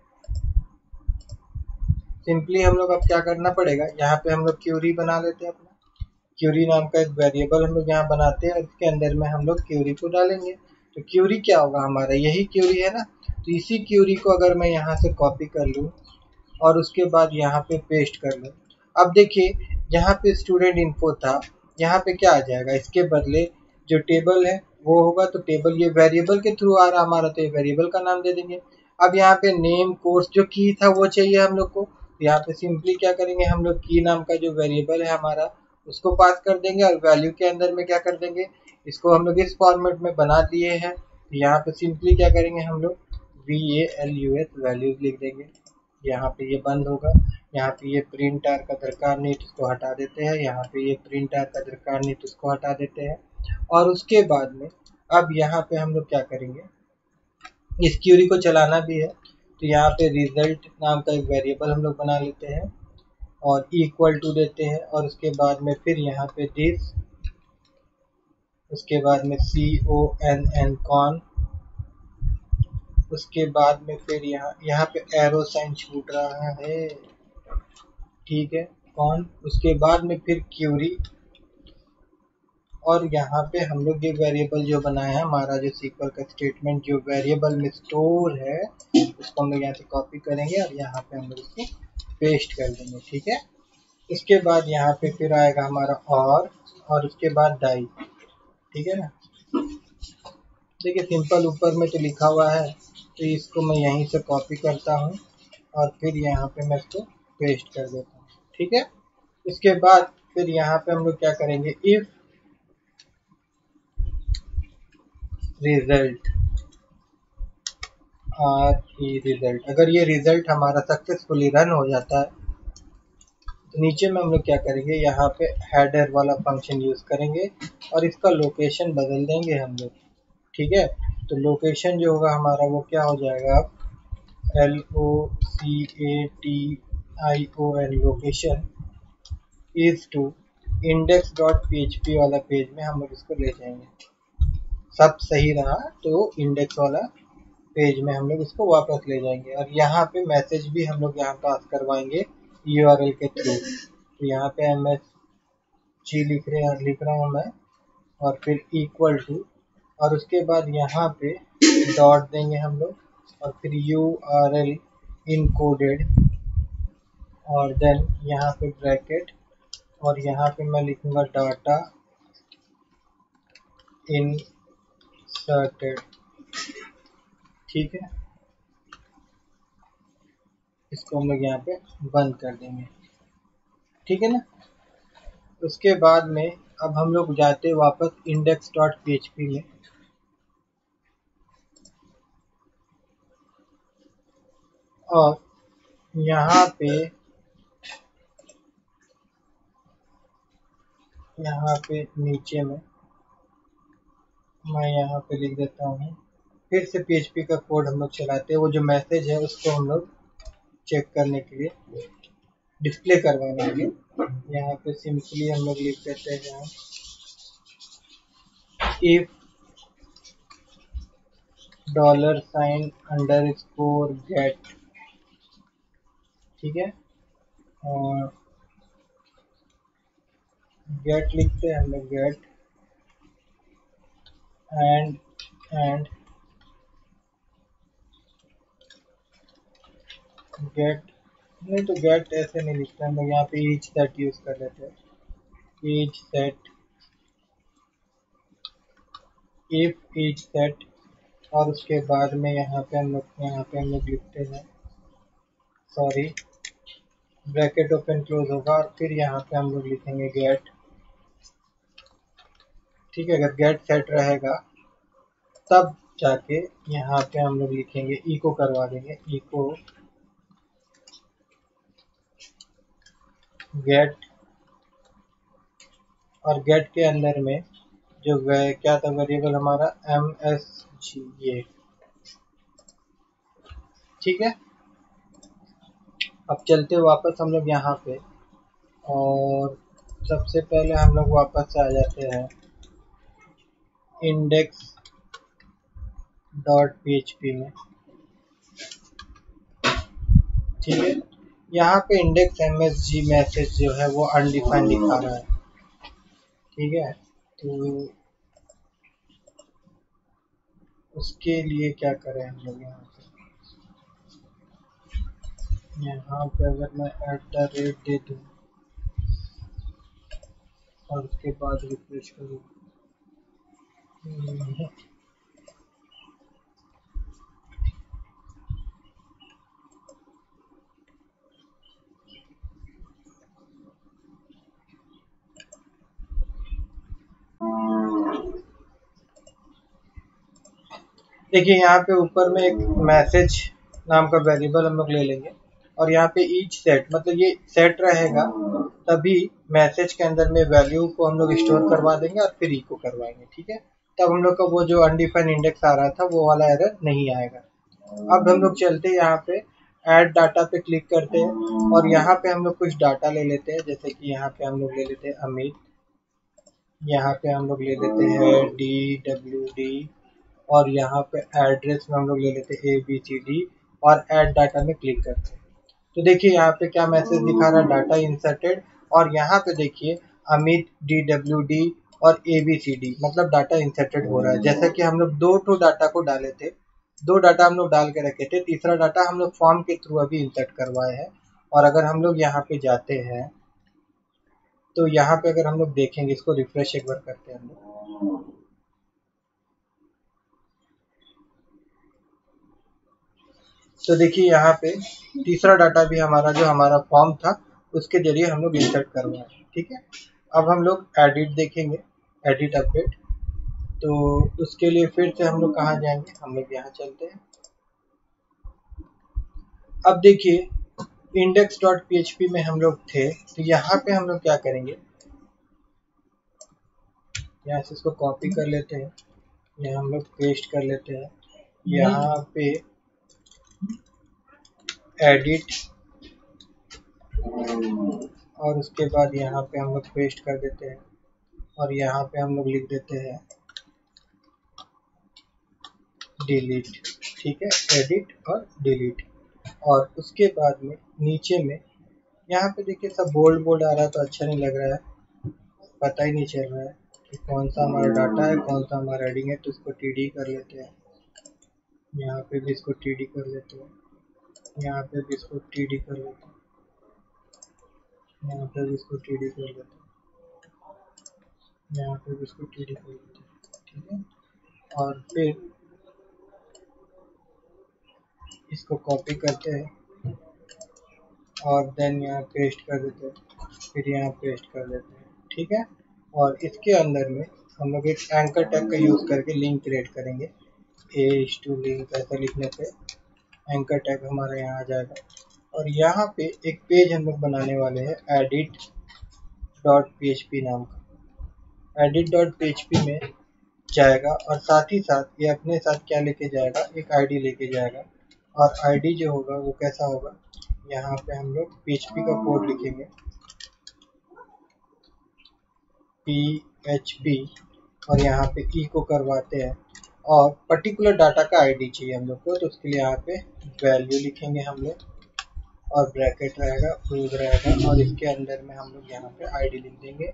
सिंपली हम लोग अब क्या करना पड़ेगा, यहाँ पे हम लोग क्यूरी बना लेते हैं। अपना क्यूरी नाम का एक वेरिएबल हम लोग यहाँ बनाते हैं, इसके अंदर में हम लोग क्यूरी को डालेंगे। तो क्यूरी क्या होगा हमारा, यही क्यूरी है ना। तो इसी क्यूरी को अगर मैं यहाँ से कॉपी कर लूँ और उसके बाद यहाँ पे पेस्ट कर लूँ, अब देखिए यहाँ पे स्टूडेंट इन्फो था, यहाँ पे क्या आ जाएगा, इसके बदले जो टेबल है वो होगा। तो टेबल ये वेरिएबल के थ्रू आ रहा हमारा, तो ये वेरिएबल का नाम दे देंगे। अब यहाँ पे नेम कोर्स जो की था वो चाहिए हम लोग को, तो यहाँ पे सिंपली क्या करेंगे, हम लोग की नाम का जो वेरिएबल है हमारा उसको पास कर देंगे और वैल्यू के अंदर में क्या कर देंगे, इसको हम लोग इस फॉर्मेट में बना दिए हैं। तो यहाँ पे सिंपली क्या करेंगे, हम लोग VALUS वैल्यूज लिख देंगे। यहाँ पे ये बंद होगा, यहाँ पे ये प्रिंट आर का दरकार नहीं तो इसको हटा देते हैं, यहाँ पे ये प्रिंट आर का दरकार नहीं तो इसको हटा देते हैं। और उसके बाद में अब यहाँ पे हम लोग क्या करेंगे, इस क्यूरी को चलाना भी है। तो यहाँ पे रिजल्ट नाम का एक वेरिएबल हम लोग बना लेते हैं और इक्वल टू देते हैं, और उसके बाद में फिर यहाँ पे दिस, उसके बाद में CONN, उसके बाद में फिर यहाँ पे एरो साइन छूट रहा है, ठीक है, कौन, उसके बाद में फिर क्यूरी, और यहाँ पे हम लोग ये वेरिएबल जो बनाया है हमारा, जो सीक्वल का स्टेटमेंट जो वेरिएबल में स्टोर है, उसको हम लोग यहाँ से कॉपी करेंगे और यहाँ पे हम लोग इसको पेस्ट कर देंगे, ठीक है। इसके बाद यहाँ पे फिर आएगा हमारा और उसके बाद डाई, ठीक है ना। देखिए सिंपल ऊपर में तो लिखा हुआ है, तो इसको मैं यहीं से कॉपी करता हूँ और फिर यहाँ पे मैं इसको पेस्ट कर देता हूँ, ठीक है। इसके बाद फिर यहाँ पे हम लोग क्या करेंगे, इफ रिजल्ट रिजल्ट, अगर ये रिजल्ट हमारा सक्सेसफुली रन हो जाता है तो नीचे में हम लोग क्या करेंगे, यहाँ पे हेडर वाला फंक्शन यूज करेंगे और इसका लोकेशन बदल देंगे हम लोग, ठीक है। तो लोकेशन जो होगा हमारा वो क्या हो जाएगा, LOCATION, location is to index.php वाला पेज में हम लोग इसको ले जाएंगे। सब सही रहा तो इंडेक्स वाला पेज में हम लोग इसको वापस ले जाएंगे और यहाँ पे मैसेज भी हम लोग यहाँ पास करवाएंगे URL के थ्रू। तो यहाँ पे MSG लिख रहा हूँ मैं और फिर इक्वल टू, और उसके बाद यहाँ पे डॉट देंगे हम लोग, और फिर URL इनकोडेड, और देन यहाँ पे ब्रैकेट, और यहाँ पे मैं लिखूंगा डाटा इंसर्टेड। ठीक है, इसको हम लोग यहाँ पे बंद कर देंगे। ठीक है ना। उसके बाद में अब हम लोग जाते वापस index.php में, और यहाँ पे नीचे में मैं यहाँ पे लिख देता हूँ, फिर से PHP का कोड हम लोग चलाते हैं। वो जो मैसेज है उसको हम लोग चेक करने के लिए, डिस्प्ले करवाने के लिए यहाँ पे सिंपली हम लोग लिख देते हैं if $_ get। ठीक है, और गेट लिखते हैं हम लोग, गेट एंड गेट, नहीं तो गेट ऐसे नहीं लिखते हम लोग, यहाँ पे ईच सेट यूज कर लेते हैं, each set, if each set, और उसके बाद में यहाँ पे हम लोग लिखते हैं, सॉरी, ब्रैकेट ओपन क्लोज होगा, और फिर यहाँ पे हम लोग लिखेंगे गेट। ठीक है, अगर गेट सेट रहेगा तब जाके यहाँ पे हम लोग लिखेंगे, इको करवा देंगे, इको गेट, और गेट के अंदर में जो क्या था वेरिएबल हमारा MSG, ये। ठीक है, अब चलते वापस हम लोग यहाँ पे, और सबसे पहले हम लोग वापस आ जाते हैं index.php में। ठीक है, यहाँ पे इंडेक्स MSG मैसेज जो है वो अनडिफाइंड दिखा रहा है। ठीक है, तो उसके लिए क्या करें हम लोग, यहाँ पे अगर मैं @ दे दूँ और उसके बाद रिफ्रेश करूँ, देखिए यहाँ पे ऊपर में एक मैसेज नाम का वेरिएबल हम लोग ले लेंगे, और यहाँ पे ईच सेट, मतलब ये सेट रहेगा तभी मैसेज के अंदर में वैल्यू को हम लोग स्टोर करवा देंगे और फिर इको करवाएंगे। ठीक है, तब हम लोग का वो जो अनडिफाइंड इंडेक्स आ रहा था वो वाला एरर नहीं आएगा। अब हम लोग चलते हैं यहाँ पे ऐड डाटा पे क्लिक करते हैं, और यहाँ पे हम लोग कुछ डाटा ले लेते हैं, जैसे कि यहाँ पे हम लोग ले लेते हैं अमित, यहाँ पे हम लोग ले लेते हैं DWD, और यहाँ पे एड्रेस में हम लोग ले लेते हैं ABCD, और ऐड डाटा में क्लिक करते हैं। तो देखिए यहाँ पे क्या मैसेज दिखा रहा है, डाटा इंसर्टेड, और यहाँ पे देखिए अमित, DWD और ABCD, मतलब डाटा इंसर्टेड हो रहा है। जैसा कि हम लोग 2 डाटा को डाले थे, 2 डाटा हम लोग डाल के रखे थे, तीसरा डाटा हम लोग फॉर्म के थ्रू अभी इंसर्ट करवाए हैं। और अगर हम लोग यहाँ पे जाते हैं तो यहाँ पे अगर हम लोग देखेंगे, इसको रिफ्रेश एक बार करते हैं हम लोग, तो देखिए यहाँ पे तीसरा डाटा भी हमारा जो हमारा फॉर्म था उसके जरिए हम लोग इंसर्ट करवाए। ठीक है, अब हम लोग एडिट देखेंगे, एडिट अपडेट, तो उसके लिए फिर से हम लोग कहाँ जाएंगे, हम लोग यहाँ चलते हैं। अब देखिए index.php में हम लोग थे, तो यहाँ पे हम लोग क्या करेंगे, यहाँ से इसको कॉपी कर लेते हैं, यहाँ हम लोग पेस्ट कर लेते हैं, यहाँ पे एडिट, और उसके बाद यहाँ पे हम लोग पेस्ट कर देते हैं, और यहाँ पे हम लोग लिख देते हैं डिलीट। ठीक है, एडिट और डिलीट, और उसके बाद में नीचे में यहाँ पे देखिए सब बोल्ड बोल्ड आ रहा है तो अच्छा नहीं लग रहा है, पता ही नहीं चल रहा है। कि कौन सा हमारा डाटा है, कौन सा हमारा हेडिंग है। तो इसको टीडी कर लेते हैं, यहाँ पे भी इसको टीडी कर लेते हैं, यहाँ पे भी इसको टीडी कर लेते हैं, यहाँ पे भी इसको टीडी कर लेते हैं, यहाँ पे भी इसको टीडी कर लेते हैं। ठीक है, और फिर इसको कॉपी करते हैं और देन यहाँ पेस्ट कर देते हैं, फिर यहाँ पेस्ट कर देते हैं। ठीक है, और इसके अंदर में हम लोग एक एंकर टैग का यूज़ करके लिंक क्रिएट करेंगे। टू लिंक ऐसा लिखने पे एंकर टैग हमारा यहाँ आ जाएगा। और यहाँ पे एक पेज हम लोग बनाने वाले हैं edit.php नाम का। edit.php में जाएगा और साथ ही साथ ये अपने साथ क्या लेके जाएगा, एक आईडी लेके जाएगा। और आईडी जो होगा वो कैसा होगा, यहाँ पे हम लोग PHP का कोड लिखेंगे, PHP, और यहाँ पे ई को करवाते हैं और पर्टिकुलर डाटा का आईडी चाहिए हम लोग को। तो उसके लिए यहाँ पे वैल्यू लिखेंगे हम लोग और ब्रैकेट रहेगा, प्रूव रहेगा, और इसके अंदर में हम लोग यहाँ पे आईडी लिख देंगे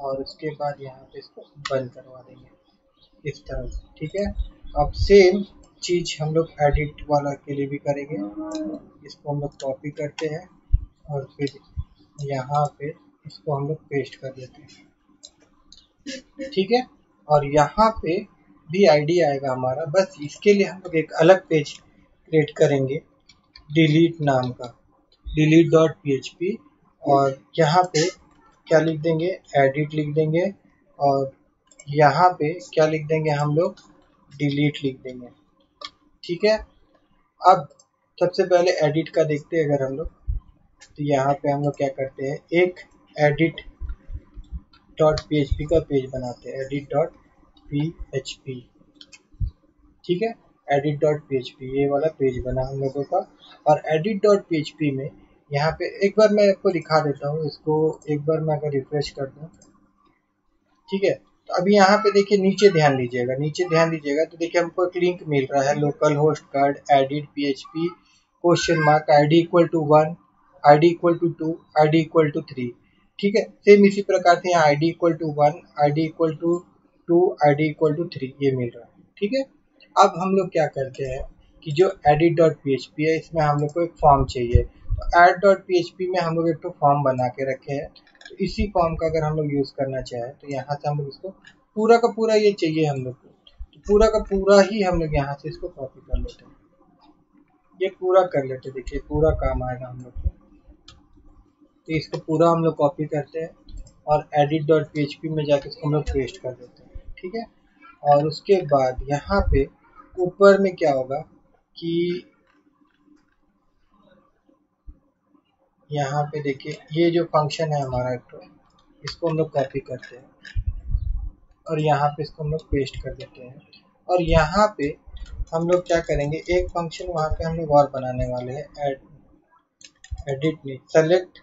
और उसके बाद यहाँ पे इसको बंद करवा देंगे इस तरह से। ठीक है, अब सेम चीज हम लोग एडिट वाला के लिए भी करेंगे। इसको हम लोग कॉपी करते हैं और फिर यहाँ पे इसको हम लोग पेस्ट कर देते हैं। ठीक है, और यहाँ पे भी आईडी आएगा हमारा। बस इसके लिए हम लोग एक अलग पेज क्रिएट करेंगे डिलीट नाम का, delete.php, और यहाँ पे क्या लिख देंगे, एडिट लिख देंगे, और यहाँ पे क्या लिख देंगे हम लोग, डिलीट लिख देंगे। ठीक है, अब सबसे पहले एडिट का देखते हैं अगर हम लोग। तो यहाँ पे हम लोग क्या करते हैं, एक edit.php का पेज बनाते हैं, edit.php। ठीक है, edit.php ये वाला पेज बना हम लोगों का। और edit.php में यहाँ पे एक बार मैं आपको दिखा देता हूँ, इसको एक बार मैं अगर रिफ्रेश कर दूँ। ठीक है, तो अभी यहाँ पे देखिए नीचे ध्यान दीजिएगा, नीचे ध्यान दीजिएगा तो देखिए हमको एक लिंक मिल रहा है, local host card edit PHP question mark ID equal to 1, ID equal to 2, ID equal to 3। ठीक है, सेम इसी प्रकार से यहाँ ID equal to 1, ID equal to 2, ID equal to 3 ये मिल रहा है। ठीक है, अब हम लोग क्या करते हैं कि जो edit.php है इसमें हम लोग को एक फॉर्म चाहिए। तो add.php में हम लोग एक तो फॉर्म बना के रखे हैं। तो इसी फॉर्म का अगर हम लोग यूज़ करना चाहें तो यहाँ से हम लोग इसको पूरा का पूरा ये चाहिए हम लोग को, तो पूरा का पूरा ही हम लोग यहाँ से इसको कॉपी कर लेते हैं, ये पूरा कर लेते हैं। देखिए पूरा काम आएगा हम लोग को। तो इसको पूरा हम लोग कॉपी करते हैं और edit.php में जाके इसको हम लोग पेस्ट कर देते हैं। ठीक है, और उसके बाद यहाँ पे ऊपर में क्या होगा कि यहाँ पे देखिए ये जो फंक्शन है हमारा एक तो, इसको हम लोग कॉपी करते हैं और यहाँ पे इसको हम लोग पेस्ट कर देते हैं। और यहाँ पे हम लोग क्या करेंगे, एक फंक्शन वहाँ पे हम लोग और बनाने वाले हैं, एडिट नहीं, सेलेक्ट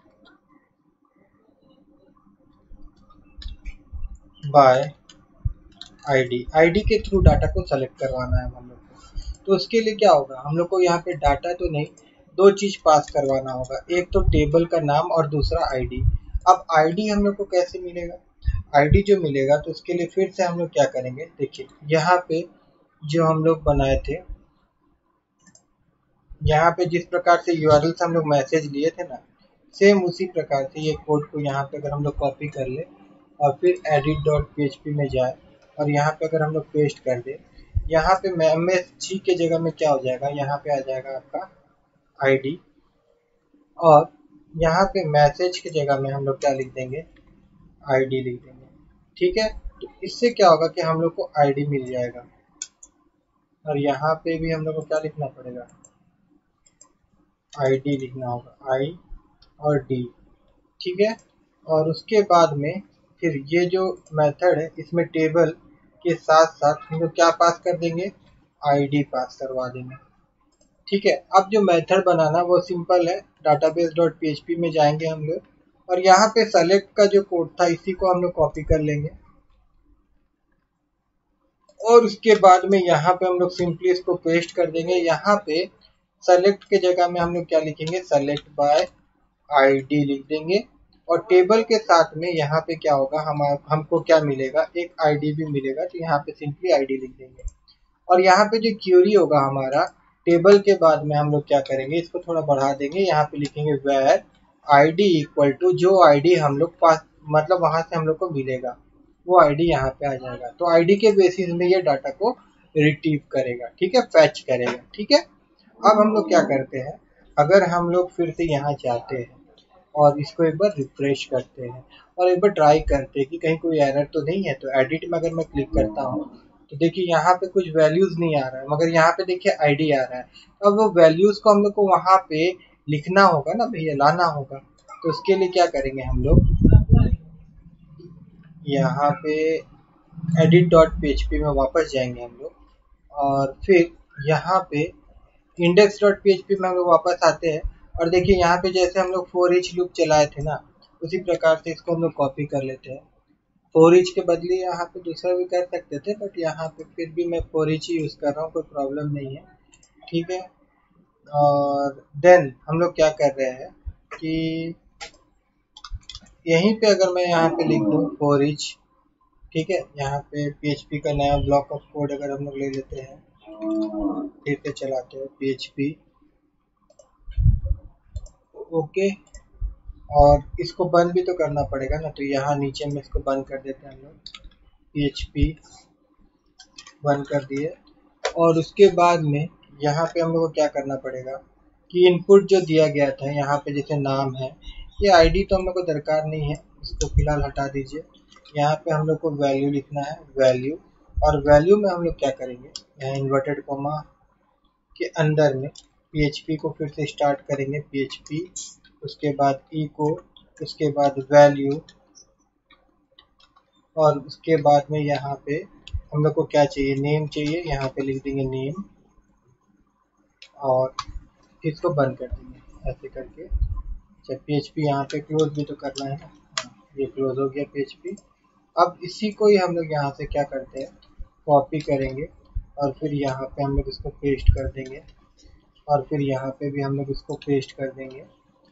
बाय आईडी के थ्रू डाटा को सेलेक्ट करवाना है हम लोग को। तो उसके लिए क्या होगा, हम लोग को यहाँ पे डाटा तो नहीं, दो चीज पास करवाना होगा, एक तो टेबल का नाम और दूसरा आईडी। अब आईडी हम लोग को कैसे मिलेगा, आईडी जो मिलेगा तो उसके लिए फिर से हम लोग क्या करेंगे, देखिए यहाँ पे जो हम लोग बनाए थे, यहाँ पे जिस प्रकार से यूआरएल से हम लोग मैसेज लिए थे ना, सेम उसी प्रकार से ये कोड को यहाँ पे अगर हम लोग कॉपी कर ले और फिर edit.php में जाए और यहाँ पे अगर हम लोग पेस्ट कर दे, यहाँ पे MSG के जगह में क्या हो जाएगा, यहाँ पे आ जाएगा आपका आईडी, और यहाँ पे मैसेज की जगह में हम लोग क्या लिख देंगे, आईडी लिख देंगे। ठीक है, तो इससे क्या होगा कि हम लोग को आईडी मिल जाएगा। और यहाँ पे भी हम लोग को क्या लिखना पड़ेगा, आईडी लिखना होगा, आई और डी। ठीक है, और उसके बाद में फिर ये जो मेथड है इसमें टेबल के साथ साथ हम लोग क्या पास कर देंगे, आईडी पास करवा देंगे। ठीक है, अब जो मेथड बनाना वो सिंपल है, database.php में जाएंगे हम लोग और यहाँ पे सेलेक्ट का जो कोड था इसी को हम लोग कॉपी कर लेंगे और उसके बाद में यहाँ पे हम लोग सिंपली इसको पेस्ट कर देंगे। यहाँ पे सेलेक्ट के जगह में हम लोग क्या लिखेंगे, सेलेक्ट बाय आईडी लिख देंगे और टेबल के साथ में यहाँ पे क्या होगा, हमको क्या मिलेगा, एक आईडी भी मिलेगा। तो यहाँ पे सिंपली आईडी लिख देंगे। और यहाँ पे जो क्यूरी होगा हमारा, टेबल के बाद में हम लोग क्या करेंगे, इसको थोड़ा बढ़ा देंगे, यहाँ पे लिखेंगे वेर आईडी इक्वल टू जो आईडी हम लोग पास मतलब वहां से हम लोग को मिलेगा वो आईडी यहाँ पे आ जाएगा। तो आईडी के बेसिस में ये डाटा को रिट्रीव करेगा, ठीक है, फैच करेगा, ठीक है। अब हम लोग क्या करते हैं, अगर हम लोग फिर से यहाँ जाते हैं और इसको एक बार रिफ्रेश करते हैं और एक बार ट्राई करते हैं कि कहीं कोई एरर तो नहीं है। तो एडिट में अगर मैं क्लिक करता हूँ तो देखिए यहाँ पे कुछ वैल्यूज नहीं आ रहा है, मगर यहाँ पे देखिए आईडी आ रहा है। अब वो वैल्यूज को हम लोग को वहाँ पे लिखना होगा ना भैया, लाना होगा। तो उसके लिए क्या करेंगे, हम लोग यहाँ पे edit.php में वापस जाएंगे हम लोग, और फिर यहाँ पे index.php में हम लोग वापस आते हैं। और देखिए यहाँ पे जैसे हम लोग for each लूप चलाए थे ना, उसी प्रकार से इसको हम लोग कॉपी कर लेते हैं। for each के बदले यहाँ पे दूसरा भी कर सकते थे, बट यहाँ पे फिर भी मैं for each ही यूज कर रहा हूँ, कोई प्रॉब्लम नहीं है, ठीक है। और देन हम लोग क्या कर रहे हैं कि यहीं पे अगर मैं यहाँ पे लिख दूँ for each, ठीक है, यहाँ पे PHP का नया ब्लॉक ऑफ कोड अगर हम लोग ले लेते हैं, फिर से चलाते हैं PHP, ओके। और इसको बंद भी तो करना पड़ेगा ना, तो यहाँ नीचे में इसको बंद कर देते हैं हम लोग, PHP बंद कर दिए। और उसके बाद में यहाँ पे हम लोग को क्या करना पड़ेगा कि इनपुट जो दिया गया था यहाँ पे जैसे नाम है, ये आईडी तो हम लोग को दरकार नहीं है, इसको फिलहाल हटा दीजिए। यहाँ पे हम लोग को वैल्यू लिखना है, वैल्यू। और वैल्यू में हम लोग क्या करेंगे, यहाँ इन्वर्टेड कोमा के अंदर में PHP को फिर से स्टार्ट करेंगे, PHP, उसके बाद इको, उसके बाद वैल्यू, और उसके बाद में यहाँ पे हम लोग को क्या चाहिए, नेम चाहिए, यहाँ पे लिख देंगे नेम और इसको बंद कर देंगे ऐसे करके। अच्छा, PHP यहाँ पे क्लोज भी तो करना है ना, ये क्लोज हो गया PHP। अब इसी को ही हम लोग यहाँ से क्या करते हैं, कॉपी करेंगे और फिर यहाँ पे हम लोग इसको पेस्ट कर देंगे, और फिर यहाँ पे भी हम लोग इसको पेस्ट कर देंगे।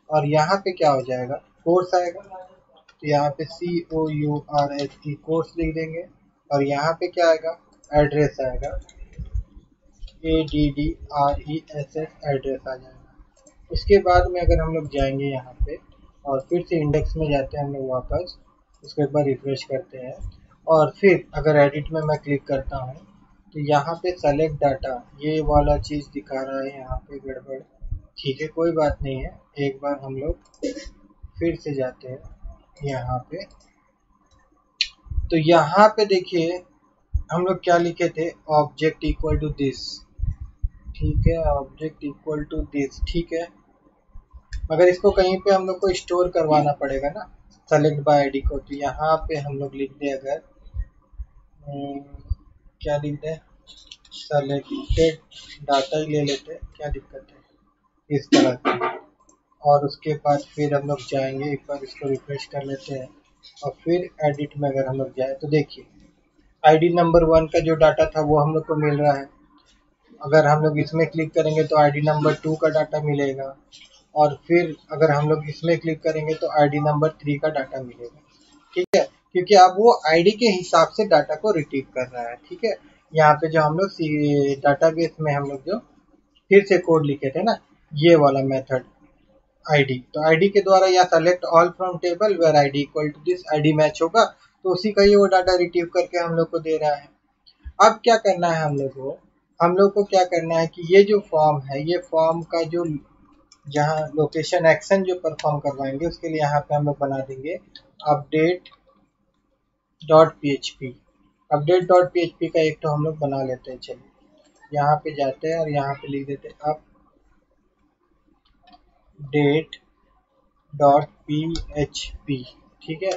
और यहाँ पे क्या हो जाएगा, कोर्स आएगा, तो यहाँ पे COURS कोर्स लिख देंगे। और यहाँ पे क्या आएगा, एड्रेस आएगा, ADDRESS एड्रेस आ जाएगा। उसके बाद में अगर हम लोग जाएंगे यहाँ पे और फिर से इंडेक्स में जाते हैं हम लोग वापस, उसको एक बार रिफ्रेश करते हैं, और फिर अगर एडिट में मैं क्लिक करता हूँ तो यहाँ पे सेलेक्ट डाटा ये वाला चीज़ दिखा रहा है, यहाँ पे गड़बड़, ठीक है, कोई बात नहीं है। एक बार हम लोग फिर से जाते हैं यहाँ पे, तो यहाँ पे देखिए हम लोग क्या लिखे थे, ऑब्जेक्ट इक्वल टू दिस, ठीक है, ऑब्जेक्ट इक्वल टू दिस, ठीक है। मगर इसको कहीं पे हम लोग को स्टोर करवाना पड़ेगा ना, सेलेक्ट बाय आईडी को। तो यहाँ पे हम लोग लिख दें, अगर क्या लिख दें, सेलेक्टेड डाटा ही ले लेते हैं, क्या दिक्कत है, इस तरह से। और उसके बाद फिर हम लोग जाएंगे, एक बार इसको रिफ्रेश कर लेते हैं, और फिर एडिट में अगर हम लोग जाए तो देखिए आईडी नंबर 1 का जो डाटा था वो हम लोग को मिल रहा है। अगर हम लोग इसमें क्लिक करेंगे तो आईडी नंबर 2 का डाटा मिलेगा, और फिर अगर हम लोग इसमें क्लिक करेंगे तो आईडी नंबर 3 का डाटा मिलेगा, ठीक है, क्योंकि अब वो आईडी के हिसाब से डाटा को रिट्रीव कर रहा है, ठीक है। यहाँ पे जो हम लोग डाटाबेस में हम लोग जो फिर से कोड लिखे थे ना, ये वाला मेथड आईडी, तो आईडी के द्वारा या select all from table where ID equal to this ID match होगा, तो उसी का ही वो डाटा रिट्रीव करके हम लोग को दे रहा है। अब क्या करना है हम लोग को क्या करना है कि ये जो फॉर्म है, ये फॉर्म का जो जहाँ लोकेशन एक्शन जो परफॉर्म करवाएंगे उसके लिए यहाँ पे हम लोग बना देंगे update dot PHP। Update dot PHP का एक तो हम लोग बना लेते हैं, चलिए यहाँ पे जाते हैं और यहाँ पे लिख देते हैं अपडेट डॉट PHP, ठीक है।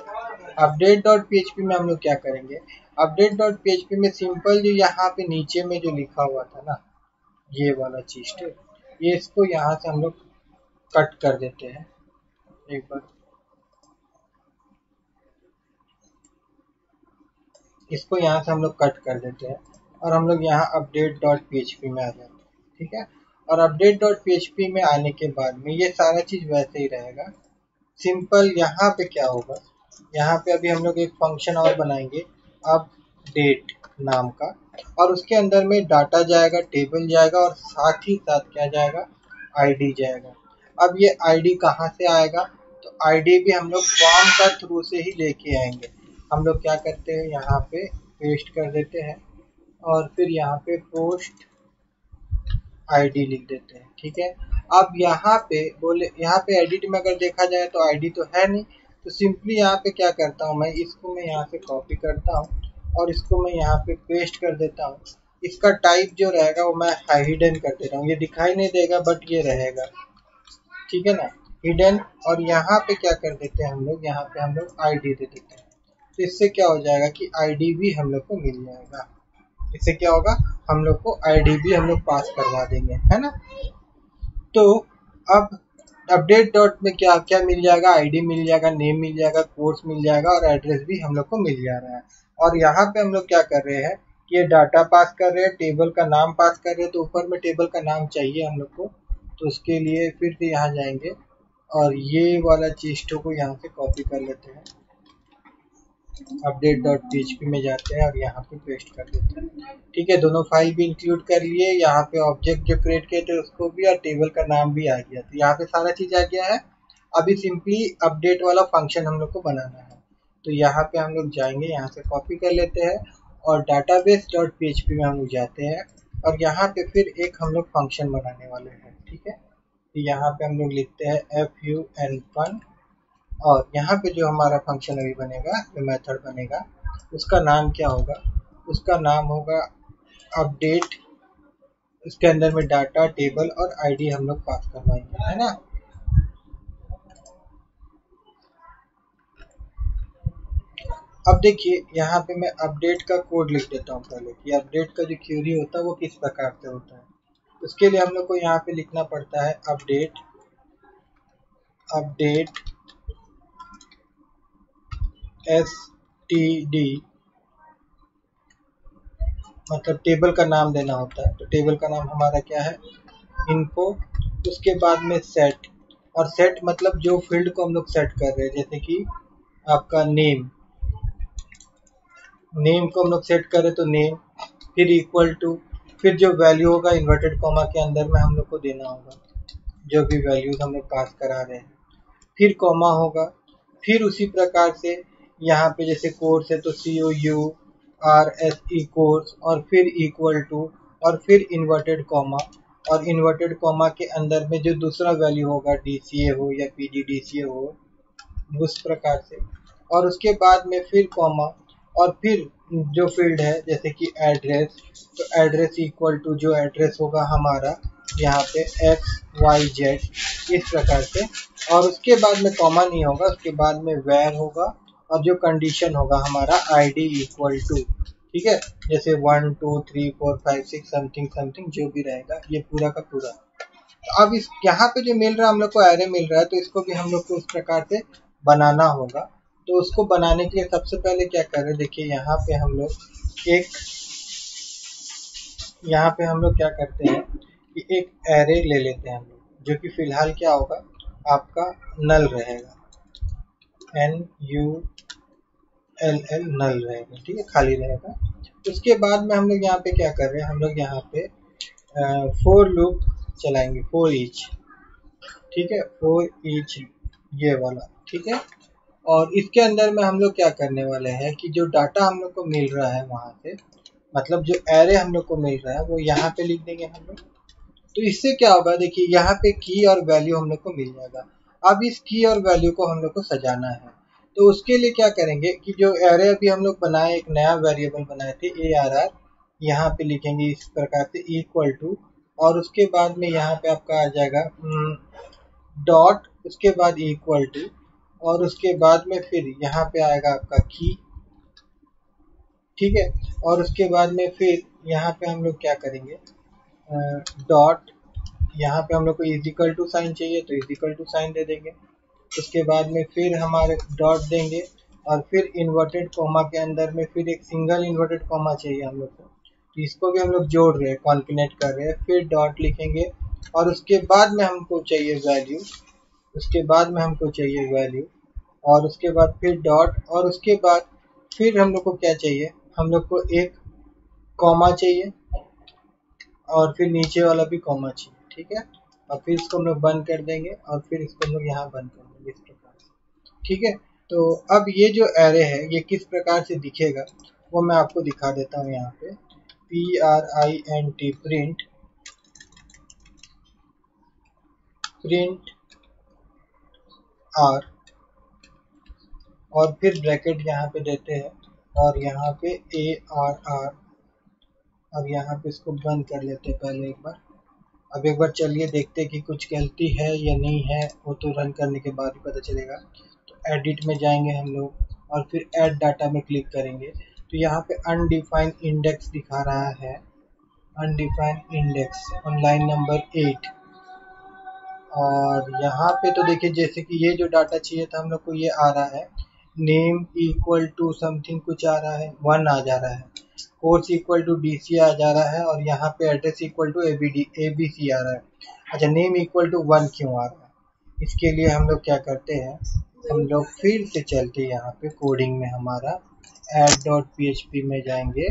अपडेट डॉट PHP में हम लोग क्या करेंगे, अपडेट डॉट PHP में सिंपल जो यहाँ पे नीचे में जो लिखा हुआ था ना, ये वाला चीज, ये इसको यहाँ से हम लोग कट कर देते हैं एक बार, इसको यहाँ से हम लोग कट कर देते हैं और हम लोग यहाँ अपडेट डॉट PHP में आ जाते हैं, ठीक है। और अपडेट डॉट PHP में आने के बाद में ये सारा चीज़ वैसे ही रहेगा, सिंपल यहाँ पे क्या होगा, यहाँ पे अभी हम लोग एक फंक्शन और बनाएंगे अपडेट नाम का, और उसके अंदर में डाटा जाएगा, टेबल जाएगा, और साथ ही साथ क्या जाएगा, आईडी जाएगा। अब ये आईडी कहाँ से आएगा, तो आईडी भी हम लोग फॉर्म का थ्रू से ही लेके आएंगे। हम लोग क्या करते हैं, यहाँ पे पेस्ट कर देते हैं और फिर यहाँ पे पोस्ट आईडी लिख देते हैं। ठीक है, अब यहाँ पे बोले, यहाँ पे एडिट में अगर देखा जाए तो आईडी तो है नहीं, तो सिंपली यहाँ पे क्या करता हूँ, मैं इसको मैं यहाँ से कॉपी करता हूँ और इसको मैं यहाँ पे पेस्ट कर देता हूँ। इसका टाइप जो रहेगा वो मैं हिडन कर देता हूँ, ये दिखाई नहीं देगा बट ये रहेगा, ठीक है ना, हिडन। और यहाँ पे क्या कर देते हैं हम लोग, यहाँ पे हम लोग आईडी दे देते हैं। तो इससे क्या हो जाएगा कि आईडी भी हम लोग को मिल जाएगा। इससे क्या होगा, हम लोग को आईडी भी हम लोग पास करवा देंगे, है ना। तो अब अपडेट डॉट में क्या क्या मिल जाएगा, आईडी मिल जाएगा, नेम मिल जाएगा, कोर्स मिल जाएगा और एड्रेस भी हम लोग को मिल जा रहा है। और यहाँ पे हम लोग क्या कर रहे हैं, ये डाटा पास कर रहे हैं, टेबल का नाम पास कर रहे हैं। तो ऊपर में टेबल का नाम चाहिए हम लोग को, तो उसके लिए फिर से यहाँ जाएंगे और ये वाला चीज को यहाँ से कॉपी कर लेते हैं, अपडेट डॉट php में जाते हैं और यहाँ पे पेस्ट कर देते हैं। ठीक है, दोनों फाइल भी इंक्लूड कर लिए, यहाँ पे ऑब्जेक्ट जो क्रिएट किए थे उसको भी, और टेबल का नाम भी आ गया, तो यहाँ पे सारा चीज आ गया है। अभी सिंपली अपडेट वाला फंक्शन हम लोग को बनाना है। तो यहाँ पे हम लोग जाएंगे, यहाँ से कॉपी कर लेते हैं और डाटाबेस डॉट php में हम लोग जाते हैं और यहाँ पे फिर एक हम लोग फंक्शन बनाने वाले हैं। ठीक है, तो यहाँ पे हम लोग लिखते हैं fun, और यहाँ पे जो हमारा फंक्शन अभी बनेगा, जो मेथड बनेगा, उसका नाम क्या होगा, उसका नाम होगा अपडेट। उसके अंदर में डाटा, टेबल और आईडी हम लोग पास करवाएंगे, है ना। अब देखिए यहाँ पे मैं अपडेट का कोड लिख देता हूँ पहले, कि अपडेट का जो क्यूरी होता है वो किस प्रकार से होता है। उसके लिए हम लोग को यहाँ पे लिखना पड़ता है अपडेट std, मतलब टेबल का नाम देना होता है। तो टेबल का नाम हमारा क्या है, इन्फो। उसके बाद में सेट, और सेट मतलब जो फील्ड को हम लोग सेट कर रहे हैं, जैसे कि आपका नेम, नेम को हम लोग सेट करें तो नेम, फिर इक्वल टू, फिर जो वैल्यू होगा इन्वर्टेड कॉमा के अंदर में हम लोग को देना होगा, जो भी वैल्यूज हम लोग पास करा रहे हैं, फिर कॉमा होगा, फिर उसी प्रकार से यहाँ पे जैसे कोर्स है तो COURSE कोर्स, और फिर इक्वल टू, और फिर इन्वर्टेड कॉमा, और इन्वर्टेड कॉमा के अंदर में जो दूसरा वैल्यू होगा, DCA हो या PGDCA हो, उस प्रकार से। और उसके बाद में फिर कॉमा, और फिर जो फील्ड है जैसे कि एड्रेस, तो एड्रेस इक्वल टू जो एड्रेस होगा हमारा यहाँ पे XYZ, इस प्रकार से। और उसके बाद में कॉमा नहीं होगा, उसके बाद में वेर होगा, और जो कंडीशन होगा हमारा ID इक्वल टू, ठीक है, जैसे 1 2 3 4 5 6 समथिंग समथिंग जो भी रहेगा, ये पूरा का पूरा। तो अब इस यहाँ पे जो मिल रहा है हम लोग को, एरे मिल रहा है, तो इसको भी हम लोग को उस प्रकार से बनाना होगा। तो उसको बनाने के लिए सबसे पहले क्या कर रहे हैं, देखिए यहाँ पे हम लोग एक, यहाँ पे हम लोग क्या करते हैं कि एक एरे ले लेते हैं हम लोग, जो कि फिलहाल क्या होगा, आपका नल रहेगा, NULL नल रहेगा, ठीक है, खाली रहेगा। उसके बाद में हम लोग यहाँ पे क्या कर रहे हैं, हम लोग यहाँ पे फोर लूप चलाएंगे, फोर ईच, ठीक है, फोर ईच ये वाला, ठीक है। और इसके अंदर में हम लोग क्या करने वाले हैं कि जो डाटा हम लोग को मिल रहा है वहां से, मतलब जो एरे हम लोग को मिल रहा है वो यहाँ पे लिख देंगे हम लोग। तो इससे क्या होगा, देखिए यहाँ पे की और वैल्यू हम लोग को मिल जाएगा। अब इस की और वैल्यू को हम लोग को सजाना है, तो उसके लिए क्या करेंगे कि जो एरे अभी हम लोग बनाए, एक नया वेरिएबल बनाए थे ARR, यहाँ पे लिखेंगे इस प्रकार से इक्वल टू, और उसके बाद में यहाँ पे आपका आ जाएगा डॉट, उसके बाद इक्वल टू, और उसके बाद में फिर यहाँ पे आएगा आपका की, ठीक है। और उसके बाद में फिर यहाँ पे हम लोग क्या करेंगे, डॉट, यहाँ पे हम लोग को इजिकल टू साइन चाहिए तो इजिकल टू साइन दे देंगे। उसके बाद में फिर हमारे डॉट देंगे, और फिर इन्वर्टेड कॉमा के अंदर में फिर एक सिंगल इन्वर्टेड कॉमा चाहिए हम लोग को, तो इसको भी हम लोग जोड़ रहे हैं, कॉन्केनेट कर रहे हैं, फिर डॉट लिखेंगे। और उसके बाद में हमको चाहिए वैल्यू, उसके बाद में हमको चाहिए वैल्यू, और उसके बाद फिर डॉट, और उसके बाद फिर हम लोग को क्या चाहिए, हम लोग को एक कॉमा चाहिए, और फिर नीचे वाला भी कॉमा चाहिए, ठीक है। और फिर इसको हम लोग बंद कर देंगे, और फिर इसको हम लोग यहाँ बंद कर देंगे इस प्रकार से, ठीक है। तो अब ये जो एरे है ये किस प्रकार से दिखेगा वो मैं आपको दिखा देता हूँ। यहाँ पे print प्रिंट आर, और फिर ब्रैकेट यहाँ पे देते हैं, और यहाँ पे ARR, और यहाँ पे इसको बंद कर लेते हैं पहले एक बार। अब एक बार चलिए देखते हैं कि कुछ गलती है या नहीं है, वो तो रन करने के बाद ही पता चलेगा। तो एडिट में जाएंगे हम लोग, और फिर ऐड डाटा में क्लिक करेंगे। तो यहाँ पे अनडिफाइंड इंडेक्स दिखा रहा है, undefined index on line number 8। और यहाँ पे तो देखिए जैसे कि ये जो डाटा चाहिए था हम लोग को ये आ रहा है, नेम इक्वल टू समथिंग कुछ आ रहा है, 1 आ जा रहा है, कोर्स इक्वल टू DC आ जा रहा है, और यहाँ पे एड्रेस इक्वल टू ABC आ रहा है। अच्छा, नेम इक्वल टू 1 क्यों आ रहा है? इसके लिए हम लोग क्या करते हैं, हम लोग फिर से चलते हैं यहाँ पे कोडिंग में, हमारा add.php में जाएंगे,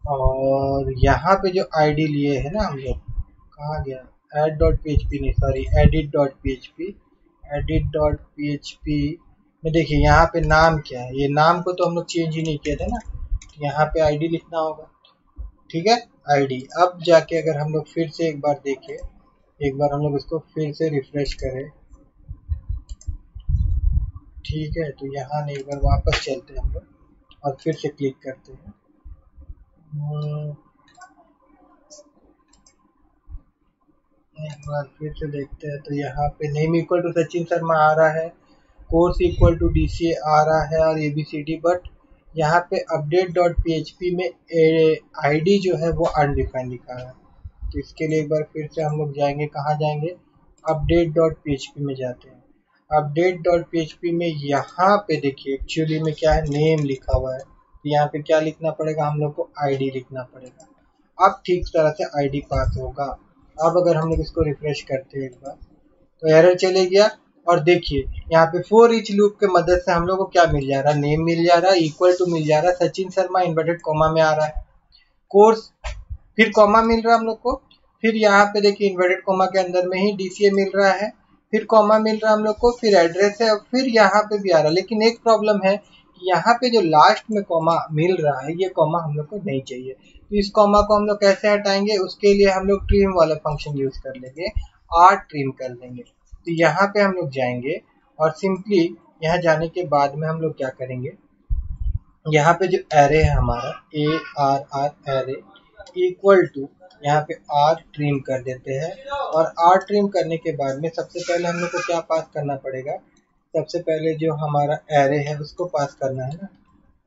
और यहाँ पे जो आईडी लिए है ना हम लोग, कहाँ गया, add.php नहीं, सॉरी edit.php, edit.php में देखिए यहाँ पे नाम क्या है, ये नाम को तो हम लोग चेंज ही नहीं किए थे ना, यहाँ पे आईडी लिखना होगा, ठीक है, आईडी। अब जाके अगर हम लोग फिर से एक बार देखें, एक बार हम लोग इसको फिर से रिफ्रेश करें, ठीक है, तो यहाँ नहीं, एक बार वापस चलते हैं हम लोग, और फिर से क्लिक करते हैं। एक बार फिर से देखते हैं, तो यहाँ पे name equal to Sachin Sharma आ रहा है, कोर्स इक्वल टू DC आ रहा है, और ABCD, बट यहाँ पे update.php में आईडी जो है वो अनडिफाइंड लिखा है। तो इसके लिए एक बार फिर से हम लोग जाएंगे, कहाँ जाएंगे, update.php में जाते हैं। update.php में यहाँ पे देखिए एक्चुअली में क्या है, नेम लिखा हुआ है, तो यहाँ पे क्या लिखना पड़ेगा, हम लोग को आईडी लिखना पड़ेगा। अब ठीक तरह से आईडी पास होगा। अब अगर हम लोग इसको रिफ्रेश करते हैं एक बार, तो एरर चले गया, और देखिए यहाँ पे फोर ईच लूप के मदद से हम लोग को क्या मिल जा रहा है, नेम मिल जा रहा है, इक्वल टू मिल जा रहा है, सचिन शर्मा इन्वर्टेड कॉमा में आ रहा है, कोर्स फिर कॉमा मिल रहा है हम लोग को, फिर यहाँ पे देखिए इन्वर्टेड कॉमा के अंदर में ही DCA मिल रहा है, फिर कॉमा मिल रहा है हम लोग को, फिर एड्रेस है, और फिर यहाँ पे भी आ रहा है। लेकिन एक प्रॉब्लम है कि यहाँ पे जो लास्ट में कॉमा मिल रहा है, ये कॉमा हम लोग को नहीं चाहिए। तो इस कॉमा को हम लोग कैसे हटाएंगे, उसके लिए हम लोग ट्रिम वाला फंक्शन यूज कर लेंगे, ट्रिम कर लेंगे। तो यहाँ पे हम लोग जाएंगे, और सिंपली यहाँ जाने के बाद में हम लोग क्या करेंगे, यहाँ पे जो एरे है हमारा ARR एरे इक्वल टू, यहाँ पे ट्रिम कर देते हैं, और ट्रिम करने के बाद में सबसे पहले हम लोग को क्या पास करना पड़ेगा, सबसे पहले जो हमारा एरे है उसको पास करना है ना।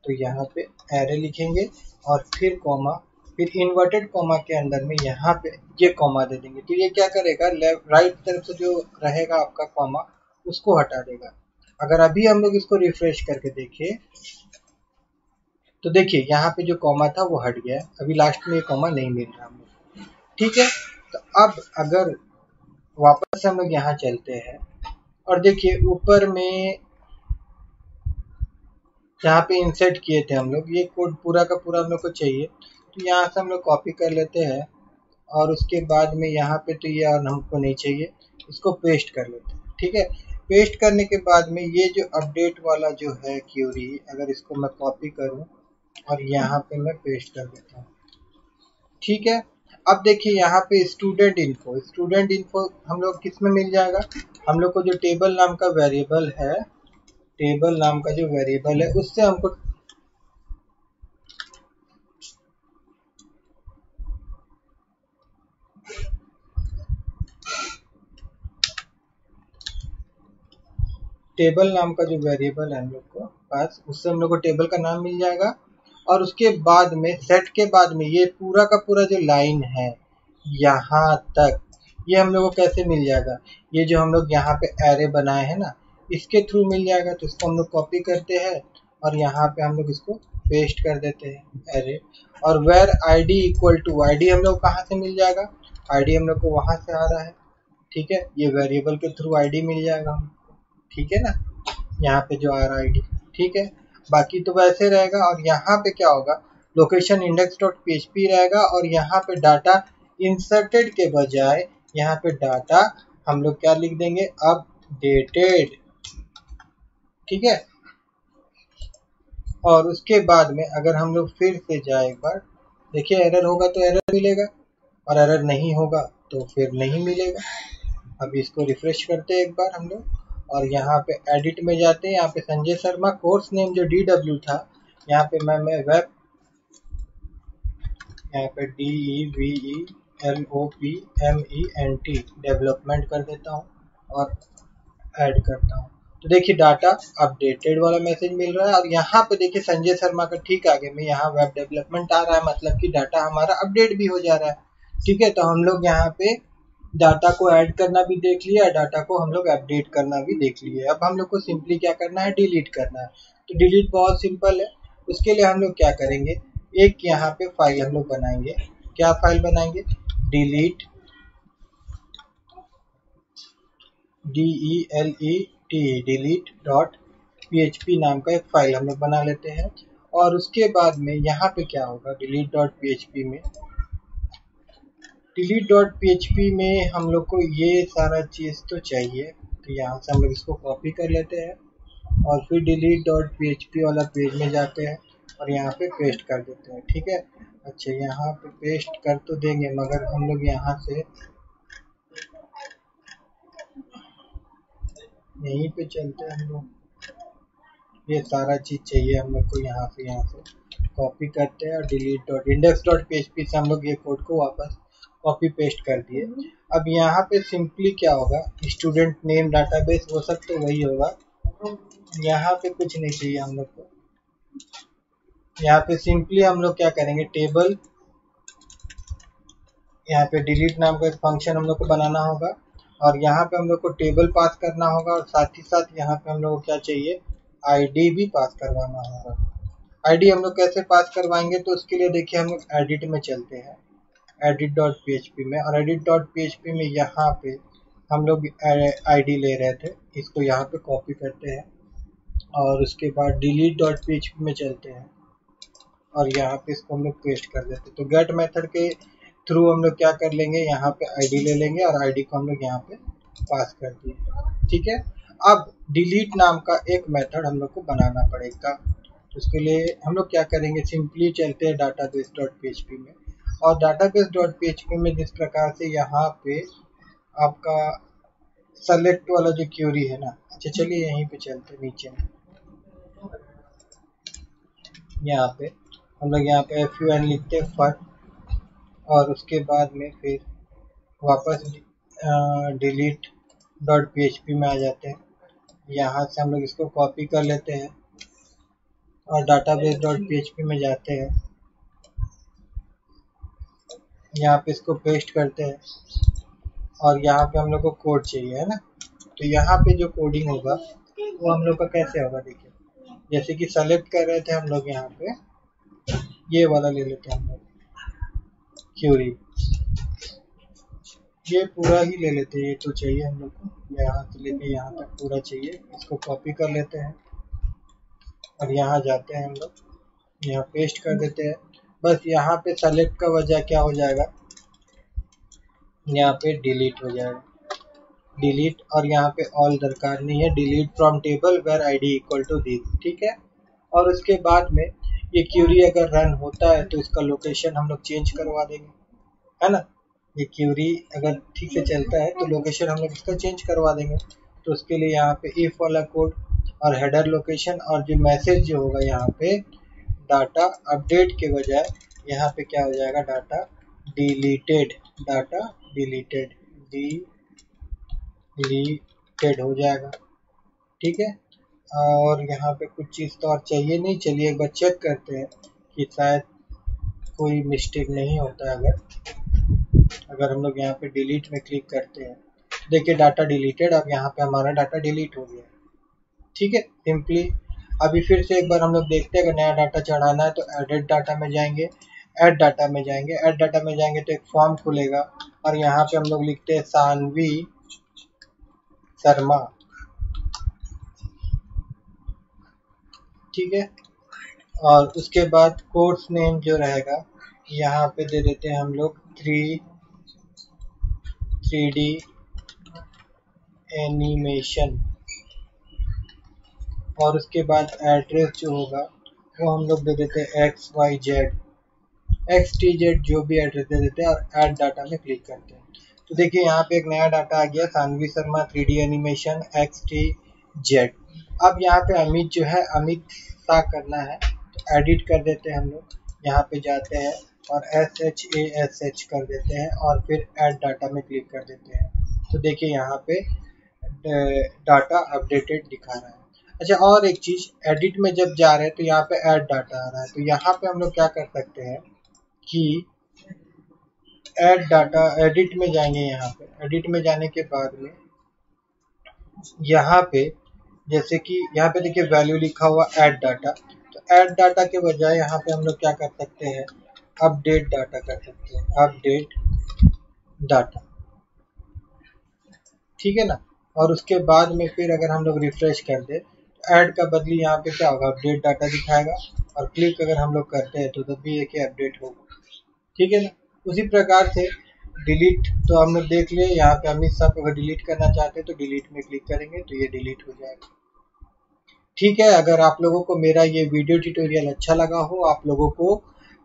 तो यहाँ पे एरे लिखेंगे, और फिर कॉमा, फिर इन्वर्टेड कॉमा के अंदर में यहाँ पे ये कॉमा दे देंगे। तो ये क्या करेगा, राइट तरफ से जो रहेगा आपका कॉमा उसको हटा देगा। अगर अभी हम लोग इसको रिफ्रेश करके देखें, तो देखिए यहाँ पे जो कॉमा था वो हट गया है, अभी लास्ट में ये कॉमा नहीं मिल रहा हम लोग, ठीक है। तो अब अगर वापस से हम लोग यहाँ चलते हैं, और देखिए ऊपर में जहाँ पे इंसर्ट किए थे हम लोग, ये कोड पूरा का पूरा हम लोग को चाहिए, तो यहाँ से हम लोग कॉपी कर लेते हैं, और उसके बाद में यहाँ पे तो ये और हमको नहीं चाहिए, इसको पेस्ट कर लेते हैं, ठीक है। पेस्ट करने के बाद में ये जो अपडेट वाला जो है क्यूरी, अगर इसको मैं कॉपी करूँ और यहाँ पे मैं पेस्ट कर देता हूँ, ठीक है। अब देखिए यहाँ पे स्टूडेंट इन्फो हम लोग किस में मिल जाएगा, हम लोग को जो टेबल नाम का वेरिएबल है, टेबल नाम का जो वेरिएबल है उससे हमको टेबल नाम का जो वेरिएबल है हम लोग को पास, उससे हम लोग को टेबल का नाम मिल जाएगा। और उसके बाद में सेट के बाद में ये पूरा का पूरा जो लाइन है यहाँ तक, ये हम लोग को कैसे मिल जाएगा, ये जो हम लोग यहाँ पे एरे बनाए हैं ना, इसके थ्रू मिल जाएगा। तो इसको हम लोग कॉपी करते हैं, और यहाँ पे हम लोग इसको पेस्ट कर देते हैं एरे, और where ID equal to, ID हम लोग कहाँ से मिल जाएगा, आईडी हम लोग को वहाँ से आ रहा है, ठीक है, ये वेरिएबल के थ्रू आईडी मिल जाएगा हमको, ठीक है ना, यहाँ पे जो आ रहा आईडी, ठीक है। बाकी तो वैसे रहेगा, और यहाँ पे क्या होगा, लोकेशन इंडेक्स डॉट php रहेगा, और यहाँ पे डाटा इंसर्टेड के बजाय यहाँ पे डाटा हम लोग क्या लिख देंगे, अपडेटेड, ठीक है। और उसके बाद में अगर हम लोग फिर से जाए एक बार, देखिए एरर होगा तो एरर मिलेगा, और एरर नहीं होगा तो फिर नहीं मिलेगा। अब इसको रिफ्रेश करते हैं एक बार हम लोग, और यहाँ पे एडिट में जाते हैं, यहाँ पे संजय शर्मा, कोर्स नेम जो DW था, यहाँ पे मैं वेब, यहाँ पे DEVELOPMENT डेवलपमेंट कर देता हूँ और ऐड करता हूँ। तो देखिए डाटा अपडेटेड वाला मैसेज मिल रहा है, और यहाँ पे देखिए संजय शर्मा का ठीक आगे में यहाँ वेब डेवलपमेंट आ रहा है, मतलब कि डाटा हमारा अपडेट भी हो जा रहा है, ठीक है। तो हम लोग यहाँ पे डाटा को ऐड करना भी देख लिया, डाटा को हम लोग अपडेट करना भी देख लिया। अब हम लोग को सिंपली क्या करना है, डिलीट करना है। तो डिलीट बहुत सिंपल है, उसके लिए हम लोग क्या करेंगे, एक यहाँ पे फाइल हम लोग बनाएंगे। क्या फाइल बनाएंगे, डिलीट delete नाम का एक फाइल हम लोग बना लेते हैं। और उसके बाद में यहाँ पे क्या होगा, delete.php में हम लोग को ये सारा चीज़ तो चाहिए, तो यहाँ से हम लोग इसको कॉपी कर लेते हैं, और फिर delete.php वाला पेज में जाते हैं और यहाँ पे पेस्ट कर देते हैं, ठीक है। अच्छा, यहाँ पे पेस्ट कर तो देंगे, मगर हम लोग यहाँ से यहीं पे चलते हैं हम लोग, ये सारा चीज़ चाहिए हम लोग को, यहाँ से कॉपी करते हैं, और delete.index.php से हम लोग ये कोड को वापस कॉपी पेस्ट कर दिए। अब यहाँ पे सिंपली क्या होगा, स्टूडेंट नेम डाटाबेस वो सब तो वही होगा, यहाँ पे कुछ नहीं चाहिए हम लोग को। यहाँ पे सिंपली हम लोग क्या करेंगे, टेबल, यहाँ पे डिलीट नाम का एक फंक्शन हम लोग को बनाना होगा, और यहाँ पे हम लोग को टेबल पास करना होगा, और साथ ही साथ यहाँ पे हम लोग को क्या चाहिए, आईडी भी पास करवाना होगा। आईडी हम लोग कैसे पास करवाएंगे, तो उसके लिए देखिए हम लोग एडिट में चलते हैं, edit.php में, और edit.php में यहाँ पे हम लोग आईडी ले रहे थे, इसको यहाँ पे कॉपी करते हैं, और उसके बाद delete.php में चलते हैं, और यहाँ पे इसको हम लोग पेस्ट कर देते हैं। तो गेट मेथड के थ्रू हम लोग क्या कर लेंगे, यहाँ पे आईडी ले लेंगे, और आईडी को हम लोग यहाँ पे पास कर दिए, ठीक है। अब डिलीट नाम का एक मेथड हम लोग को बनाना पड़ेगा, तो उसके लिए हम लोग क्या करेंगे, सिंपली चलते हैं database.php में, और database.php में जिस प्रकार से यहाँ पे आपका सेलेक्ट वाला जो क्यूरी है ना, अच्छा चलिए यहीं पे चलते नीचे में, यहाँ पे हम लोग यहाँ पे fun लिखते हैं फन, और उसके बाद में फिर वापस delete.php में आ जाते हैं, यहाँ से हम लोग इसको कॉपी कर लेते हैं, और database.php में जाते हैं, यहाँ पे इसको पेस्ट करते हैं, और यहाँ पे हम लोग को कोड चाहिए है ना। तो यहाँ पे जो कोडिंग होगा वो हम लोग का कैसे होगा, देखिए जैसे कि सेलेक्ट कर रहे थे हम लोग, यहाँ पे ये वाला ले लेते हैं हम लोग क्यूरी, ये पूरा ही ले लेते हैं, ये तो चाहिए हम लोग को, यहाँ से लेके यहाँ तक पूरा चाहिए, इसको कॉपी कर लेते हैं, और यहाँ जाते हैं हम लोग, यहाँ पेस्ट कर देते हैं। बस यहाँ पे सेलेक्ट का वजह क्या हो जाएगा, यहाँ पे डिलीट हो जाएगा, डिलीट, और यहाँ पे ऑल दरकार नहीं है, delete from table where ID equal to this, ठीक है। और उसके बाद में ये क्यूरी अगर रन होता है तो इसका लोकेशन हम लोग चेंज करवा देंगे, है ना। ये क्यूरी अगर ठीक से चलता है तो लोकेशन हम लोग इसका चेंज करवा देंगे। तो उसके लिए यहाँ पे इफ वाला कोड और हेडर लोकेशन, और जो मैसेज जो होगा यहाँ पे डाटा अपडेट के बजाय यहाँ पे क्या हो जाएगा, डाटा डिलीटेड हो जाएगा, ठीक है। और यहाँ पे कुछ चीज़ तो और चाहिए नहीं, चलिए एक बार चेक करते हैं कि शायद कोई मिस्टेक नहीं होता है। अगर हम लोग यहाँ पे डिलीट में क्लिक करते हैं, देखिए डाटा डिलीटेड, अब यहाँ पे हमारा डाटा डिलीट हो गया, ठीक है, सिंपली। अभी फिर से एक बार हम लोग देखते हैं, अगर नया डाटा चढ़ाना है तो एडिट डाटा में जाएंगे, ऐड डाटा में जाएंगे तो एक फॉर्म खुलेगा, और यहाँ पे हम लोग लिखते हैं सानवी शर्मा, ठीक है। और उसके बाद कोर्स नेम जो रहेगा यहाँ पे दे देते हैं हम लोग 3D एनिमेशन। और उसके बाद एड्रेस जो होगा वो हम लोग दे देते हैं XYZ, XTZ जो भी एड्रेस दे देते हैं और ऐड डाटा में क्लिक करते हैं। तो देखिए यहाँ पे एक नया डाटा आ गया, Saanvi Sharma 3D animation XTZ। अब यहाँ पे अमित जो है, अमित सा करना है तो एडिट कर देते हैं हम लोग, यहाँ पे जाते हैं और SHASH कर देते हैं और फिर ऐड डाटा में क्लिक कर देते हैं। तो देखिए यहाँ पे डाटा अपडेटेड दिखा रहा है। अच्छा, और एक चीज, एडिट में जब जा रहे हैं तो यहाँ पे ऐड डाटा आ रहा है, तो यहाँ पे हम लोग क्या कर सकते हैं कि ऐड डाटा, एडिट में जाएंगे। यहाँ पे एडिट में जाने के बाद में यहाँ पे जैसे कि यहाँ पे देखिए वैल्यू लिखा हुआ ऐड डाटा, तो ऐड डाटा के बजाय यहाँ पे हम लोग क्या कर सकते हैं, अपडेट डाटा कर सकते हैं, अपडेट डाटा, ठीक है ना। और उसके बाद में फिर अगर हम लोग रिफ्रेश कर दे तो ऐड का बदली यहाँ पे क्या होगा, अपडेट डाटा दिखाएगा। और क्लिक अगर हम लोग करते हैं तो तब भी एक अपडेट होगा, ठीक है ना। उसी प्रकार से डिलीट, तो हम लोग देख लिए यहाँ पे अमित साहब अगर डिलीट करना चाहते हैं तो डिलीट में क्लिक करेंगे तो ये डिलीट हो जाएगा, ठीक है। अगर आप लोगों को मेरा ये वीडियो ट्यूटोरियल अच्छा लगा हो, आप लोगों को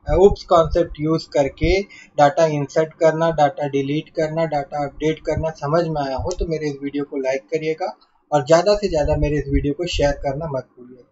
UPS कॉन्सेप्ट यूज करके डाटा इंसर्ट करना, डाटा डिलीट करना, डाटा अपडेट करना समझ में आया हो तो मेरे इस वीडियो को लाइक करिएगा और ज़्यादा से ज़्यादा मेरे इस वीडियो को शेयर करना मत भूलिएगा।